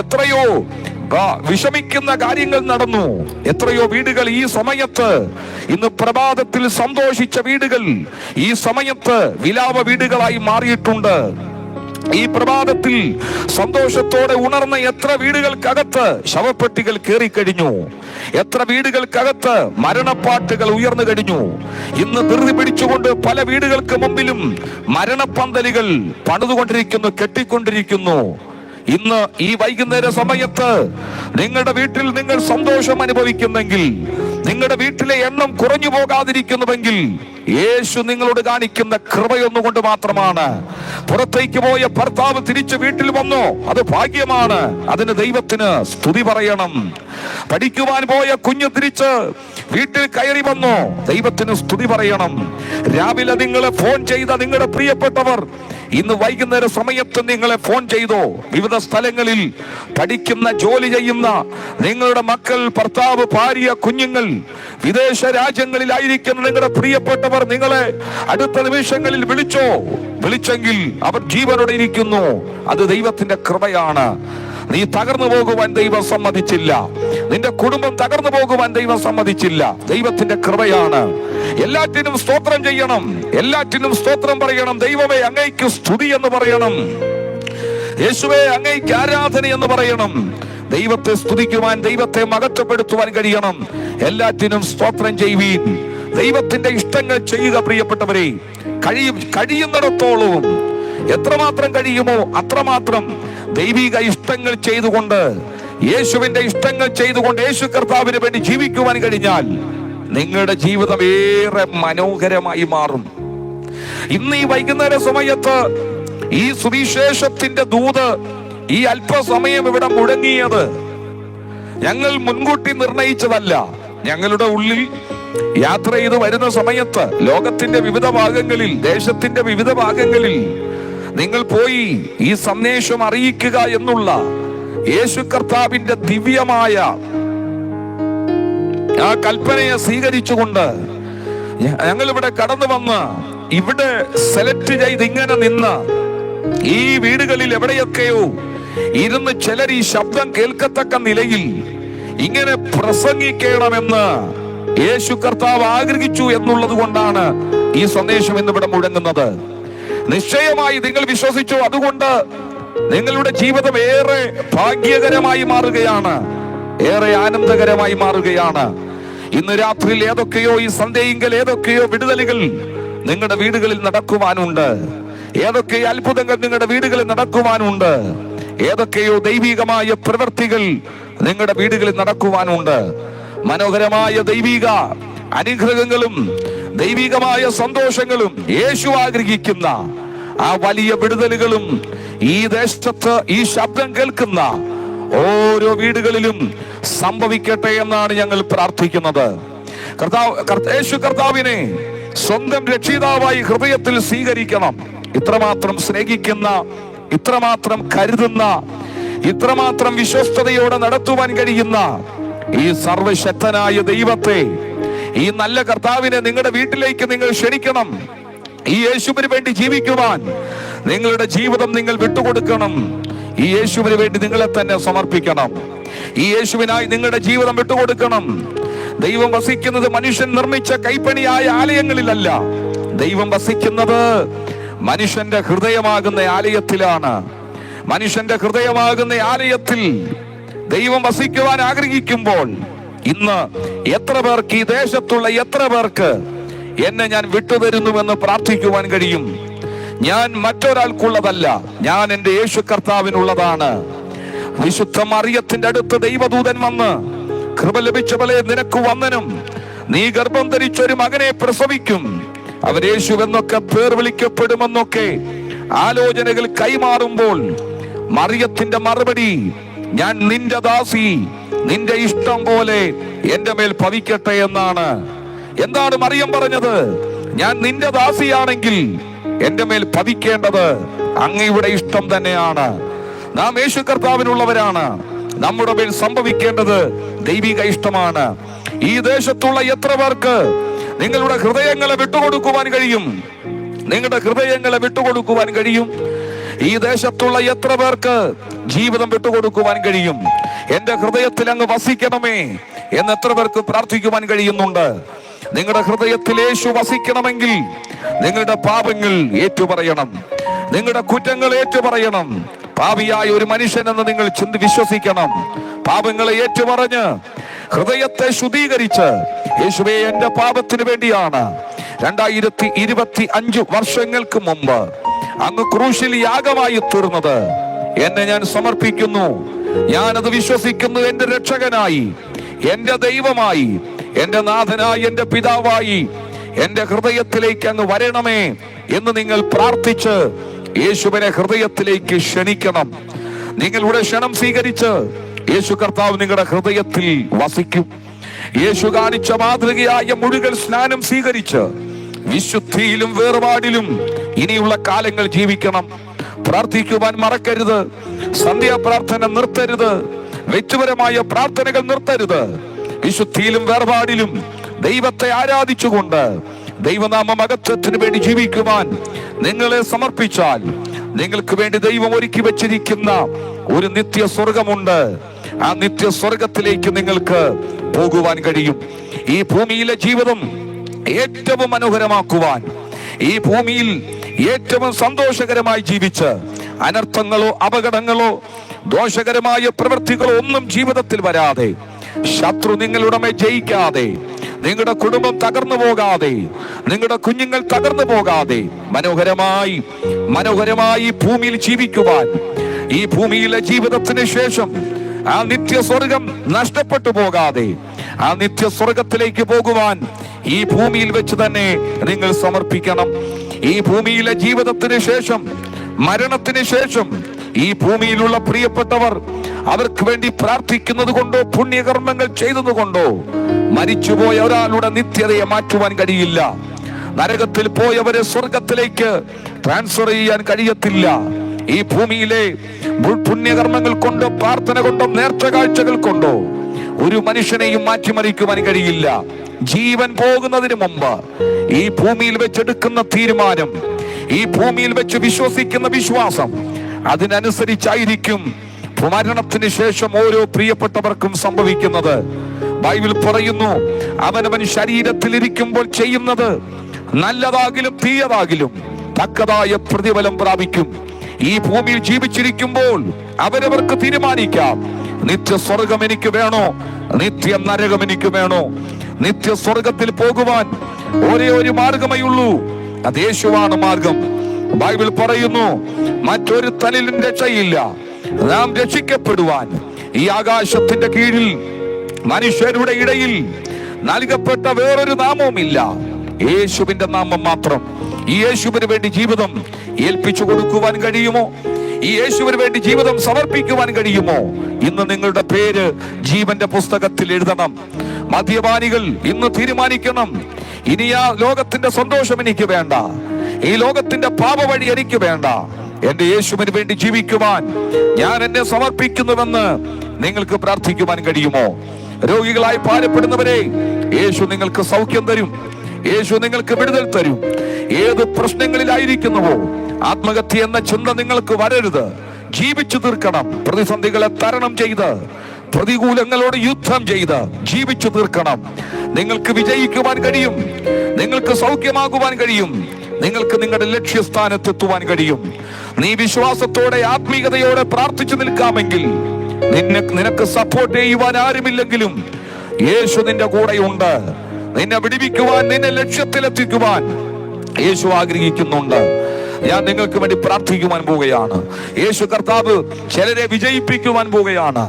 എത്രയോ വിഷമിക്കുന്ന കാര്യങ്ങൾ നടന്നു. എത്രയോ വീടുകൾ ഈ സമയത്ത്, ഇന്ന് പ്രഭാതത്തിൽ സന്തോഷിച്ച വീടുകൾ ഈ സമയത്ത് വിലാപ വീടുകളായി മാറിയിട്ടുണ്ട്. ഈ പ്രഭാതത്തിൽ സന്തോഷത്തോടെ ഉണർന്ന എത്ര വീടുകൾക്കകത്ത് ശവപ്പെട്ടികൾ കയറിക്കഴിഞ്ഞു. എത്ര വീടുകൾക്കകത്ത് മരണപ്പാട്ടുകൾ ഉയർന്നു കഴിഞ്ഞു. ഇന്ന് ധൃതി പിടിച്ചുകൊണ്ട് പല വീടുകൾക്ക് മുമ്പിലും മരണപ്പന്തലുകൾ പണിതുകൊണ്ടിരിക്കുന്നു, കെട്ടിക്കൊണ്ടിരിക്കുന്നു. ഇന്ന് ഈ വൈകുന്നേര സമയത്ത് നിങ്ങളുടെ വീട്ടിൽ നിങ്ങൾ സന്തോഷം അനുഭവിക്കുന്നെങ്കിൽ, നിങ്ങളുടെ വീട്ടിലെ എണ്ണം കുറഞ്ഞു പോകാതിരിക്കുന്നുവെങ്കിൽ യേശു നിങ്ങളോട് കാണിക്കുന്ന കൃപയൊന്നുകൊണ്ട് മാത്രമാണ്. പുറത്തേക്ക് പോയ ഭർത്താവ് തിരിച്ചു വീട്ടിൽ വന്നു, അത് ഭാഗ്യമാണ്. അതിന് ദൈവത്തിന് സ്തുതി പറയണം. പഠിക്കുവാൻ പോയ കുഞ്ഞ് തിരിച്ച് വീട്ടിൽ കയറി വന്നു, ദൈവത്തിന് സ്തുതി പറയണം. രാവിലെ നിങ്ങളെ ഫോൺ ചെയ്ത നിങ്ങളുടെ പ്രിയപ്പെട്ടവർ ഇന്ന് വൈകുന്നേര സമയത്ത് നിങ്ങളെ ഫോൺ ചെയ്തോ? വിവിധ സ്ഥലങ്ങളിൽ പഠിക്കുന്ന, ജോലി ചെയ്യുന്ന നിങ്ങളുടെ മക്കൾ, ഭർത്താവ്, ഭാര്യ, കുഞ്ഞുങ്ങൾ, വിദേശ രാജ്യങ്ങളിലായിരിക്കുന്ന നിങ്ങളുടെ പ്രിയപ്പെട്ടവർ നിങ്ങളെ അടുത്ത നിമിഷങ്ങളിൽ വിളിച്ചോ? വിളിച്ചെങ്കിൽ അവർ ജീവനോടെ ഇരിക്കുന്നു. അത് ദൈവത്തിന്റെ കൃപയാണ്. നീ തകർന്നു പോകുവാൻ ദൈവം സമ്മതിച്ചില്ല. നിന്റെ കുടുംബം തകർന്നു പോകുവാൻ ദൈവം സമ്മതിച്ചില്ല. ദൈവത്തിന്റെ കൃപയാണ്. എല്ലാറ്റിനും സ്തോത്രം ചെയ്യണം, എല്ലാറ്റിനും സ്തോത്രം പറയണം. ദൈവമേ അങ്ങയ്ക്ക് സ്തുതി എന്ന് പറയണം. യേശുവേ അങ്ങയ്ക്ക് ആരാധന എന്ന് പറയണം. ദൈവത്തെ സ്തുതിക്കുവാൻ, ദൈവത്തെ മഹത്വപ്പെടുത്തുവാൻ കഴിയണം. എല്ലാറ്റിനും സ്തോത്രം ചെയ്യുവീൻ. ദൈവത്തിന്റെ ഇഷ്ടങ്ങൾ ചെയ്യുക പ്രിയപ്പെട്ടവരെ. കഴിയുന്നിടത്തോളവും എത്രമാത്രം കഴിയുമോ അത്രമാത്രം ദൈവിക ഇഷ്ടങ്ങൾ ചെയ്തുകൊണ്ട്, യേശുവിന്റെ ഇഷ്ടങ്ങൾ ചെയ്തുകൊണ്ട്, യേശു കർത്താവിന് വേണ്ടി ജീവിക്കുവാൻ കഴിഞ്ഞാൽ നിങ്ങളുടെ ജീവിതം ഏറെ മനോഹരമായി മാറും. ഇന്ന് ഈ വൈകുന്നേര സമയത്ത് ഈ സുവിശേഷത്തിന്റെ ദൂത് ഈ അല്പസമയം ഇവിടെ മുഴങ്ങിയത് ഞങ്ങൾ മുൻകൂട്ടി നിർണയിച്ചതല്ല. ഞങ്ങളുടെ ഉള്ളിൽ യാത്ര ചെയ്ത് വരുന്ന സമയത്ത് ലോകത്തിന്റെ വിവിധ ഭാഗങ്ങളിൽ, ദേശത്തിന്റെ വിവിധ ഭാഗങ്ങളിൽ നിങ്ങൾ പോയി ഈ സന്ദേശം അറിയിക്കുക എന്നുള്ള യേശു കർത്താവിന്റെ ദിവ്യമായ ആ കൽപ്പനയെ സ്വീകരിച്ചുകൊണ്ട് ഞങ്ങൾ ഇവിടെ കടന്നു വന്ന് ഇവിടെ സെലക്ട് ചെയ്ത് ഇങ്ങനെ നിന്ന് ഈ വീടുകളിൽ എവിടെയൊക്കെയോ ഇരുന്ന് ചിലർ ഈ ശബ്ദം കേൾക്കത്തക്ക നിലയിൽ ഇങ്ങനെ പ്രസംഗിക്കണമെന്ന് യേശു കർത്താവ് ആഗ്രഹിച്ചു എന്നുള്ളത് കൊണ്ടാണ് ഈ സന്ദേശം ഇന്നിവിടെ മുഴങ്ങുന്നത്. നിശ്ചയമായി നിങ്ങൾ വിശ്വസിച്ചു. അതുകൊണ്ട് നിങ്ങളുടെ ജീവിതം ഏറെ ഭാഗ്യകരമായി മാറുകയാണ്, ഏറെ ആനന്ദകരമായി മാറുകയാണ്. ഇന്ന് രാത്രിയിൽ ഏതൊക്കെയോ, ഈ സന്ധ്യയിങ്കൽ ഏതൊക്കെയോ വിടുതലുകൾ നിങ്ങളുടെ വീടുകളിൽ നടക്കുവാനുണ്ട്. ഏതൊക്കെ അത്ഭുതങ്ങൾ നിങ്ങളുടെ വീടുകളിൽ നടക്കുവാനുണ്ട്. ഏതൊക്കെയോ ദൈവികമായ പ്രവൃത്തികൾ നിങ്ങളുടെ വീടുകളിൽ നടക്കുവാനുണ്ട്. മനോഹരമായ ദൈവിക അനുഗ്രഹങ്ങളും ദൈവികമായ സന്തോഷങ്ങളും യേശു ആഗ്രഹിക്കുന്ന ആ വലിയ വിടുതലുകളും ഈ ദേശത്ത് ഈ ശബ്ദം കേൾക്കുന്ന ഓരോ വീടുകളിലും സംഭവിക്കട്ടെ എന്നാണ് ഞങ്ങൾ പ്രാർത്ഥിക്കുന്നത്. യേശു കർത്താവിനെ സ്വന്തം രക്ഷിതാവായി ഹൃദയത്തിൽ സ്വീകരിക്കണം. ഇത്രമാത്രം സ്നേഹിക്കുന്ന, ഇത്രമാത്രം കരുതുന്ന, ഇത്രമാത്രം വിശ്വസ്തയോടെ നടത്തുവാൻ കഴിയുന്ന ഈ സർവശക്തനായ ദൈവത്തെ, ഈ നല്ല കർത്താവിനെ നിങ്ങളുടെ വീട്ടിലേക്ക് നിങ്ങൾ ക്ഷണിക്കണം. ഈ യേശുവിന് വേണ്ടി ജീവിക്കുവാൻ നിങ്ങളുടെ ജീവിതം നിങ്ങൾ വിട്ടുകൊടുക്കണം. ഈ യേശുവിന് വേണ്ടി നിങ്ങളെ തന്നെ സമർപ്പിക്കണം. ഈ യേശുവിനായി നിങ്ങളുടെ ജീവിതം വിട്ടുകൊടുക്കണം. ദൈവം വസിക്കുന്നത് മനുഷ്യൻ നിർമ്മിച്ച കൈപ്പണിയായ ആലയങ്ങളിലല്ല. ദൈവം വസിക്കുന്നത് മനുഷ്യന്റെ ഹൃദയമാകുന്ന ആലയത്തിലാണ്. മനുഷ്യന്റെ ഹൃദയമാകുന്ന ആലയത്തിൽ ദൈവം വസിക്കുവാൻ ആഗ്രഹിക്കുമ്പോൾ ഇന്ന് എത്ര പേർക്ക്, ഈ ദേശത്തുള്ള എത്ര പേർക്ക് എന്നെ ഞാൻ വിട്ടുതരുന്നുവെന്ന് പ്രാർത്ഥിക്കുവാൻ കഴിയും? ഞാൻ മറ്റൊരാൾക്കുള്ളതല്ല, ഞാൻ എൻ്റെ യേശു കർത്താവിനുള്ളതാണ്. വിശുദ്ധ മറിയത്തിന്റെ അടുത്ത് ദൈവദൂതൻ വന്ന്, കൃപ ലഭിച്ചവളെ നിനക്ക് വന്ദനം, നീ ഗർഭം ധരിച്ചൊരു മകനെ പ്രസവിക്കും, അവൻ യേശുവെന്നൊക്കെ പേർ വിളിക്കപ്പെടുമെന്നൊക്കെ ആലോചനകൾ കൈമാറുമ്പോൾ മറിയത്തിന്റെ മറുപടി, ഞാൻ നിന്റെ ദാസി, നിന്റെ ഇഷ്ടം പോലെ എന്റെ മേൽ ഭവിക്കട്ടെ എന്നാണ്. എന്താണ് മറിയം പറഞ്ഞത്? ഞാൻ നിന്റെ ദാസിയാണെങ്കിൽ എന്റെ മേൽ ഭവിക്കേണ്ടത് അങ്ങയുടെ ഇഷ്ടം തന്നെയാണ്. നാം യേശു കർത്താവിനുള്ളവരാണ്. നമ്മുടെ മേൽ സംഭവിക്കേണ്ടത് ദൈവിക ഇഷ്ടമാണ്. ഈ ദേശത്തുള്ള എത്ര പേർക്ക് നിങ്ങളുടെ ഹൃദയങ്ങളെ വിട്ടുകൊടുക്കുവാൻ കഴിയും? നിങ്ങളുടെ ഹൃദയങ്ങളെ വിട്ടുകൊടുക്കുവാൻ കഴിയും? ഈ ദേശത്തുള്ള എത്ര പേർക്ക് ജീവിതം വിട്ടുകൊടുക്കുവാൻ കഴിയും? എന്റെ ഹൃദയത്തിൽ അങ്ങ് വസിക്കണമേ എന്ന് എത്ര പേർക്ക് പ്രാർത്ഥിക്കുവാൻ കഴിയുന്നുണ്ട്? നിങ്ങളുടെ ഹൃദയത്തിൽ യേശു വസിക്കണമെങ്കിൽ നിങ്ങളുടെ പാപങ്ങൾ ഏറ്റുപറയണം, നിങ്ങളുടെ കുറ്റങ്ങൾ ഏറ്റുപറയണം. പാപിയായ ഒരു മനുഷ്യനെന്ന് നിങ്ങൾ വിശ്വസിക്കണം. പാപങ്ങളെ ഏറ്റുപറഞ്ഞ് ഹൃദയത്തെ ശുദ്ധീകരിച്ച്, യേശുവേ എന്റെ പാപത്തിന് വേണ്ടിയാണ് 2025 വർഷങ്ങൾക്ക് മുമ്പ് അങ്ങ് ക്രൂശിൽ യാഗമായി തീർന്നത്, എന്നെ ഞാൻ സമർപ്പിക്കുന്നു. ഞാനത് വിശ്വസിക്കുന്നു. എന്റെ രക്ഷകനായി, എന്റെ ദൈവമായി, എന്റെ നാഥനായി, എന്റെ പിതാവായി എന്റെ ഹൃദയത്തിലേക്ക് അങ്ങ് വരണമേ എന്ന് നിങ്ങൾ പ്രാർത്ഥിച്ച് യേശുവിനെ ഹൃദയത്തിലേക്ക് ക്ഷണിക്കണം. നിങ്ങളുടെ ക്ഷണം സ്വീകരിച്ച് യേശു കർത്താവ് നിങ്ങളുടെ ഹൃദയത്തിൽ വസിക്കും. യേശു കാണിച്ച മാതൃകയായ മുഴുവൻ സ്നാനം സ്വീകരിച്ച് വിശുദ്ധിയിലും വേർപാടിലും ഇനിയുള്ള കാലങ്ങൾ ജീവിക്കണം. പ്രാർത്ഥിക്കുവാൻ മറക്കരുത്. സന്ധ്യാപ്രാർത്ഥന നിർത്തരുത്. വ്യക്തിപരമായ പ്രാർത്ഥനകൾ നിർത്തരുത്. വിശുദ്ധിയിലും വേർപാടിലും ദൈവത്തെ ആരാധിച്ചുകൊണ്ട്, ദൈവനാമ മഹത്വത്തിന് വേണ്ടി ജീവിക്കുവാൻ നിങ്ങളെ സമർപ്പിച്ചാൽ നിങ്ങൾക്ക് വേണ്ടി ദൈവം ഒരുക്കി വെച്ചിരിക്കുന്ന ഒരു നിത്യ സ്വർഗമുണ്ട്. ആ നിത്യ സ്വർഗത്തിലേക്ക് നിങ്ങൾക്ക് പോകുവാൻ കഴിയും. ഈ ഭൂമിയിലെ ജീവിതം ഏറ്റവും മനോഹരമാക്കുവാൻ, ഈ ഭൂമിയിൽ ഏറ്റവും സന്തോഷകരമായി ജീവിച്ച് അനർത്ഥങ്ങളോ അപകടങ്ങളോ ദോഷകരമായ പ്രവൃത്തികളോ ഒന്നും ജീവിതത്തിൽ വരാതെ, ശത്രു നിങ്ങളുടെ മേൽ ജയിക്കാതെ, നിങ്ങളുടെ കുടുംബം തകർന്നു പോകാതെ, നിങ്ങളുടെ കുഞ്ഞുങ്ങൾ തകർന്നു പോകാതെ മനോഹരമായി ഭൂമിയിൽ ജീവിക്കുവാൻ, ഈ ഭൂമിയിലെ ജീവിതത്തിന് ശേഷം ആ നിത്യ സ്വർഗം നഷ്ടപ്പെട്ടു പോകാതെ ആ നിത്യ സ്വർഗത്തിലേക്ക് പോകുവാൻ ഈ ഭൂമിയിൽ വെച്ച് തന്നെ നിങ്ങൾ സമർപ്പിക്കണം. ഈ ഭൂമിയിലെ ജീവിതത്തിന് ശേഷം, മരണത്തിന് ശേഷം ഈ ഭൂമിയിലുള്ള പ്രിയപ്പെട്ടവർ അവർക്ക് വേണ്ടി പ്രാർത്ഥിക്കുന്നത് കൊണ്ടോ പുണ്യകർമ്മങ്ങൾ ചെയ്തതുകൊണ്ടോ മരിച്ചുപോയ ഒരാളുടെ നിത്യതയെ മാറ്റുവാൻ കഴിയില്ല. നരകത്തിൽ പോയവരെ സ്വർഗത്തിലേക്ക് ട്രാൻസ്ഫർ ചെയ്യാൻ കഴിയത്തില്ല. ഈ ഭൂമിയിലെ പുണ്യകർമ്മങ്ങൾ കൊണ്ടോ പ്രാർത്ഥന കൊണ്ടോ നേർച്ച കാഴ്ചകൾ കൊണ്ടോ ഒരു മനുഷ്യനെയും മാറ്റിമറിക്കുവാൻ കഴിയില്ല. ജീവൻ പോകുന്നതിന് മുമ്പ് ഈ ഭൂമിയിൽ വെച്ചെടുക്കുന്ന തീരുമാനം, ഈ ഭൂമിയിൽ വെച്ച് വിശ്വസിക്കുന്ന വിശ്വാസം, അതിനനുസരിച്ചായിരിക്കും മരണത്തിന് ശേഷം ഓരോ പ്രിയപ്പെട്ടവർക്കും സംഭവിക്കുന്നത്. ബൈബിൾ പറയുന്നു, അവനവൻ ശരീരത്തിൽ ഇരിക്കുമ്പോൾ ചെയ്യുന്നത് നല്ലതാകിലും തീയതാകിലും തക്കതായ പ്രതിഫലം പ്രാപിക്കും. ഈ ഭൂമിയിൽ ജീവിച്ചിരിക്കുമ്പോൾ അവരവർക്ക് തീരുമാനിക്കാം, നിത്യ സ്വർഗം എനിക്ക് വേണോ, നിത്യ നരകം എനിക്ക് വേണോ. നിത്യ സ്വർഗത്തിൽ പോകുവാൻ ഒരേ ഒരു മാർഗമേ ഉള്ളൂ, അത് യേശുവാണ് മാർഗം. ബൈബിൾ പറയുന്നു, മറ്റൊരു തലിലും രക്ഷയില്ല. നാം രക്ഷിക്കപ്പെടുവാൻ ഈ ആകാശത്തിന്റെ കീഴിൽ മനുഷ്യരുടെ ഇടയിൽ നൽകപ്പെട്ട വേറൊരു നാമവുമില്ല, യേശുവിന്റെ നാമം മാത്രം. ഈ യേശുവിന് വേണ്ടി ജീവിതം ഏൽപ്പിച്ചു കൊടുക്കുവാൻ കഴിയുമോ? ഈ യേശുവിന് വേണ്ടി ജീവിതം സമർപ്പിക്കുവാൻ കഴിയുമോ? ഇന്ന് നിങ്ങളുടെ പേര് ജീവന്റെ പുസ്തകത്തിൽ എഴുതണം. മദ്യപാനികൾ ഇന്ന് തീരുമാനിക്കണം, ഇനി ആ ലോകത്തിന്റെ സന്തോഷം എനിക്ക് വേണ്ട, ഈ ലോകത്തിന്റെ പാപവഴി എനിക്ക് വേണ്ട, എന്റെ യേശുവിന് വേണ്ടി ജീവിക്കുവാൻ ഞാൻ എന്നെ സമർപ്പിക്കുന്നുവെന്ന് നിങ്ങൾക്ക് പ്രാർത്ഥിക്കുവാൻ കഴിയുമോ? രോഗികളായി ഭാരപ്പെടുന്നവരെ യേശു നിങ്ങൾക്ക് സൗഖ്യം തരും, യേശു നിങ്ങൾക്ക് വിടുതൽ തരും. ഏത് പ്രശ്നങ്ങളിലായിരിക്കുന്നുവോ ആത്മഹത്യ എന്ന ചിന്ത നിങ്ങൾക്ക് വരരുത്. ജീവിച്ചു തീർക്കണം. പ്രതിസന്ധികളെ തരണം ചെയ്ത്, പ്രതികൂലങ്ങളോട് യുദ്ധം ചെയ്ത് ജീവിച്ചു തീർക്കണം. നിങ്ങൾക്ക് വിജയിക്കുവാൻ കഴിയും, നിങ്ങൾക്ക് സൗഖ്യമാകുവാൻ കഴിയും, നിങ്ങൾക്ക് നിങ്ങളുടെ ലക്ഷ്യസ്ഥാനത്തെത്തുവാൻ കഴിയും. നീ വിശ്വാസത്തോടെ ആത്മീയതയോടെ പ്രാർത്ഥിച്ചു നിൽക്കാമെങ്കിൽ, നിനക്ക് സപ്പോർട്ട് ചെയ്യുവാൻ ആരുമില്ലെങ്കിലും യേശു നിന്റെ കൂടെയുണ്ട്. നിന്നെ വിടിവിക്കുവാൻ, നിന്നെ ലക്ഷ്യത്തിലെത്തിക്കുവാൻ യേശു ആഗ്രഹിക്കുന്നുണ്ട്. ഞാൻ നിങ്ങൾക്ക് വേണ്ടി പ്രാർത്ഥിക്കുവാൻ പോവുകയാണ്. യേശു കർത്താവ് ചിലരെ വിജയിപ്പിക്കുവാൻ പോവുകയാണ്.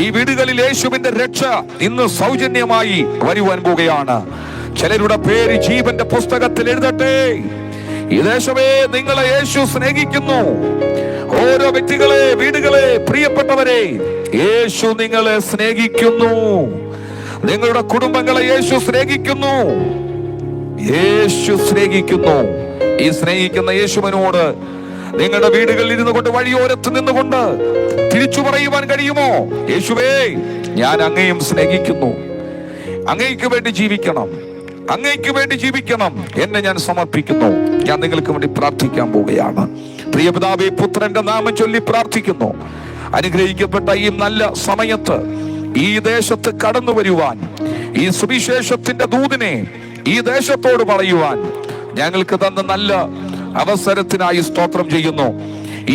ഈ വീടുകളിൽ യേശുവിന്റെ രക്ഷ ഇന്ന് സൗജന്യമായി വരുവാൻ പോവുകയാണ്. ചിലരുടെ പേര് ജീവന്റെ പുസ്തകത്തിൽ എഴുതട്ടെ. ഈ ദേശമേ, നിങ്ങളെ യേശു സ്നേഹിക്കുന്നു. ഓരോ വ്യക്തികളെ, വീടുകളെ, പ്രിയപ്പെട്ടവരെ, യേശു നിങ്ങളെ സ്നേഹിക്കുന്നു. നിങ്ങളുടെ കുടുംബങ്ങളെ യേശു സ്നേഹിക്കുന്നു. യേശു സ്നേഹിക്കുന്നു. ഈ സ്നേഹിക്കുന്ന യേശുവിനോട് നിങ്ങളുടെ വീടുകളിൽ ഇരുന്നു കൊണ്ട്, വഴിയോരത്ത് നിന്നുകൊണ്ട് തിരിച്ചു പറയുവാൻ കഴിയുമോ? യേശുവേ, ഞാൻ അങ്ങയും സ്നേഹിക്കുന്നു, അങ്ങയ്ക്ക് വേണ്ടി ജീവിക്കണം, അങ്ങയ്ക്ക് വേണ്ടി ജീവിക്കണം, എന്നെ ഞാൻ സമർപ്പിക്കുന്നു. ഞാൻ നിങ്ങൾക്ക് വേണ്ടി പ്രാർത്ഥിക്കാൻ പോവുകയാണ്. പ്രിയപിതാവേ, പുത്രന്റെ നാമം ചൊല്ലി പ്രാർത്ഥിക്കുന്നു. അനുഗ്രഹിക്കപ്പെട്ട ഈ നല്ല സമയത്ത് ഈ ദേശത്ത് കടന്നു വരുവാൻ, ഈ സുവിശേഷത്തിന്റെ ദൂതിനെ ഈ ദേശത്തോട് പറയുവാൻ ഞങ്ങൾക്ക് തന്ന നല്ല അവസരത്തിനായി സ്തോത്രം ചെയ്യുന്നു.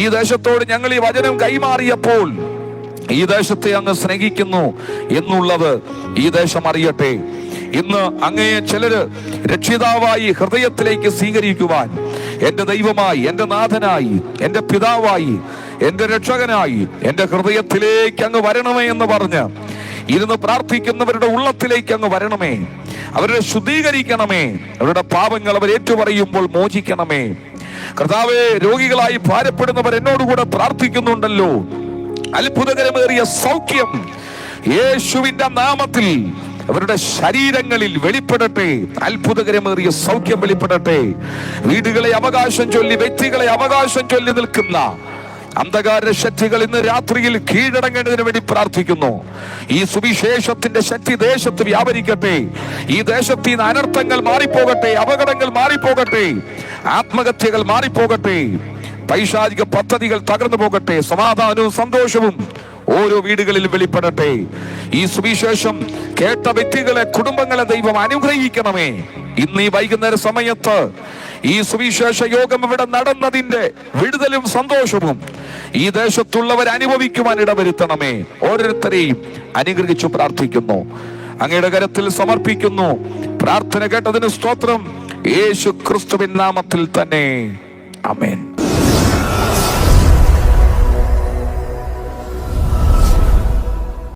ഈ ദേശത്തോട് ഞങ്ങൾ ഈ വചനം കൈമാറിയപ്പോൾ ഈ ദേശത്തെ അങ്ങ് സ്നേഹിക്കുന്നു എന്നുള്ളത് ഈ ദേശം അറിയട്ടെ. ഇന്ന് അങ്ങയെ ചിലര് രക്ഷിതാവായി ഹൃദയത്തിലേക്ക് സ്വീകരിക്കുവാൻ, എന്റെ ദൈവമായി, എന്റെ നാഥനായി, എന്റെ പിതാവായി, എന്റെ രക്ഷകനായി എന്റെ ഹൃദയത്തിലേക്ക് അങ്ങ് വരണമേ എന്ന് പറഞ്ഞ് ഇരുന്ന് പ്രാർത്ഥിക്കുന്നവരുടെ ഉള്ളത്തിലേക്ക് അങ്ങ് വരണമേ. അവരെ ശുദ്ധീകരിക്കണമേ. അവരുടെ പാപങ്ങൾ അവർ ഏറ്റുപറയുമ്പോൾ മോചിക്കണമേ. കർത്താവേ, രോഗികളായി ഭാരപ്പെടുന്നവർ എന്നോടുകൂടെ പ്രാർത്ഥിക്കുന്നുണ്ടല്ലോ. അത്ഭുതകരമേറിയ സൗഖ്യം യേശുവിന്റെ നാമത്തിൽ അവരുടെ ശരീരങ്ങളിൽ വെളിപ്പെടട്ടെ. അത്ഭുതകരമേറിയ സൗഖ്യം വെളിപ്പെടട്ടെ. വീടുകളെ അവകാശം ചൊല്ലി, വ്യക്തികളെ അവകാശം ചൊല്ലി നിൽക്കുന്ന അന്ധകാര ശക്തികൾ ഇന്ന് രാത്രിയിൽ കീഴടങ്ങേണ്ടതിന് വേണ്ടി പ്രാർത്ഥിക്കുന്നു. ഈ സുവിശേഷത്തിന്റെ ശക്തി ദേശത്ത് വ്യാപരിക്കട്ടെ. ഈ ദേശത്ത് നിന്ന് അനർത്ഥങ്ങൾ മാറിപ്പോകട്ടെ, അപകടങ്ങൾ മാറിപ്പോകട്ടെ, ആത്മഹത്യകൾ മാറിപ്പോകട്ടെ, പൈശാചിക പദ്ധതികൾ തകർന്നു പോകട്ടെ, സമാധാനവും സന്തോഷവും ഓരോ വീടുകളിലും വെളിപ്പെടട്ടെ. ഈ സുവിശേഷം കേട്ട വ്യക്തികളെ, കുടുംബങ്ങളെ ദൈവം അനുഗ്രഹിക്കണമേ. ഇന്ന് ഈ വൈകുന്നേര സമയത്ത് ഈ സുവിശേഷ യോഗം ഇവിടെ നടന്നതിന്റെ വിടുതലും സന്തോഷവും ഈ ദേശത്തുള്ളവർ അനുഭവിക്കുവാൻ ഇടവരുത്തണമേ. ഓരോരുത്തരെയും അനുഗ്രഹിച്ചു പ്രാർത്ഥിക്കുന്നു, അങ്ങയുടെ കരത്തിൽ സമർപ്പിക്കുന്നു. പ്രാർത്ഥന കേട്ടതിന് സ്തോത്രം. യേശു ക്രിസ്തുവിൻ നാമത്തിൽ തന്നെ, ആമേൻ.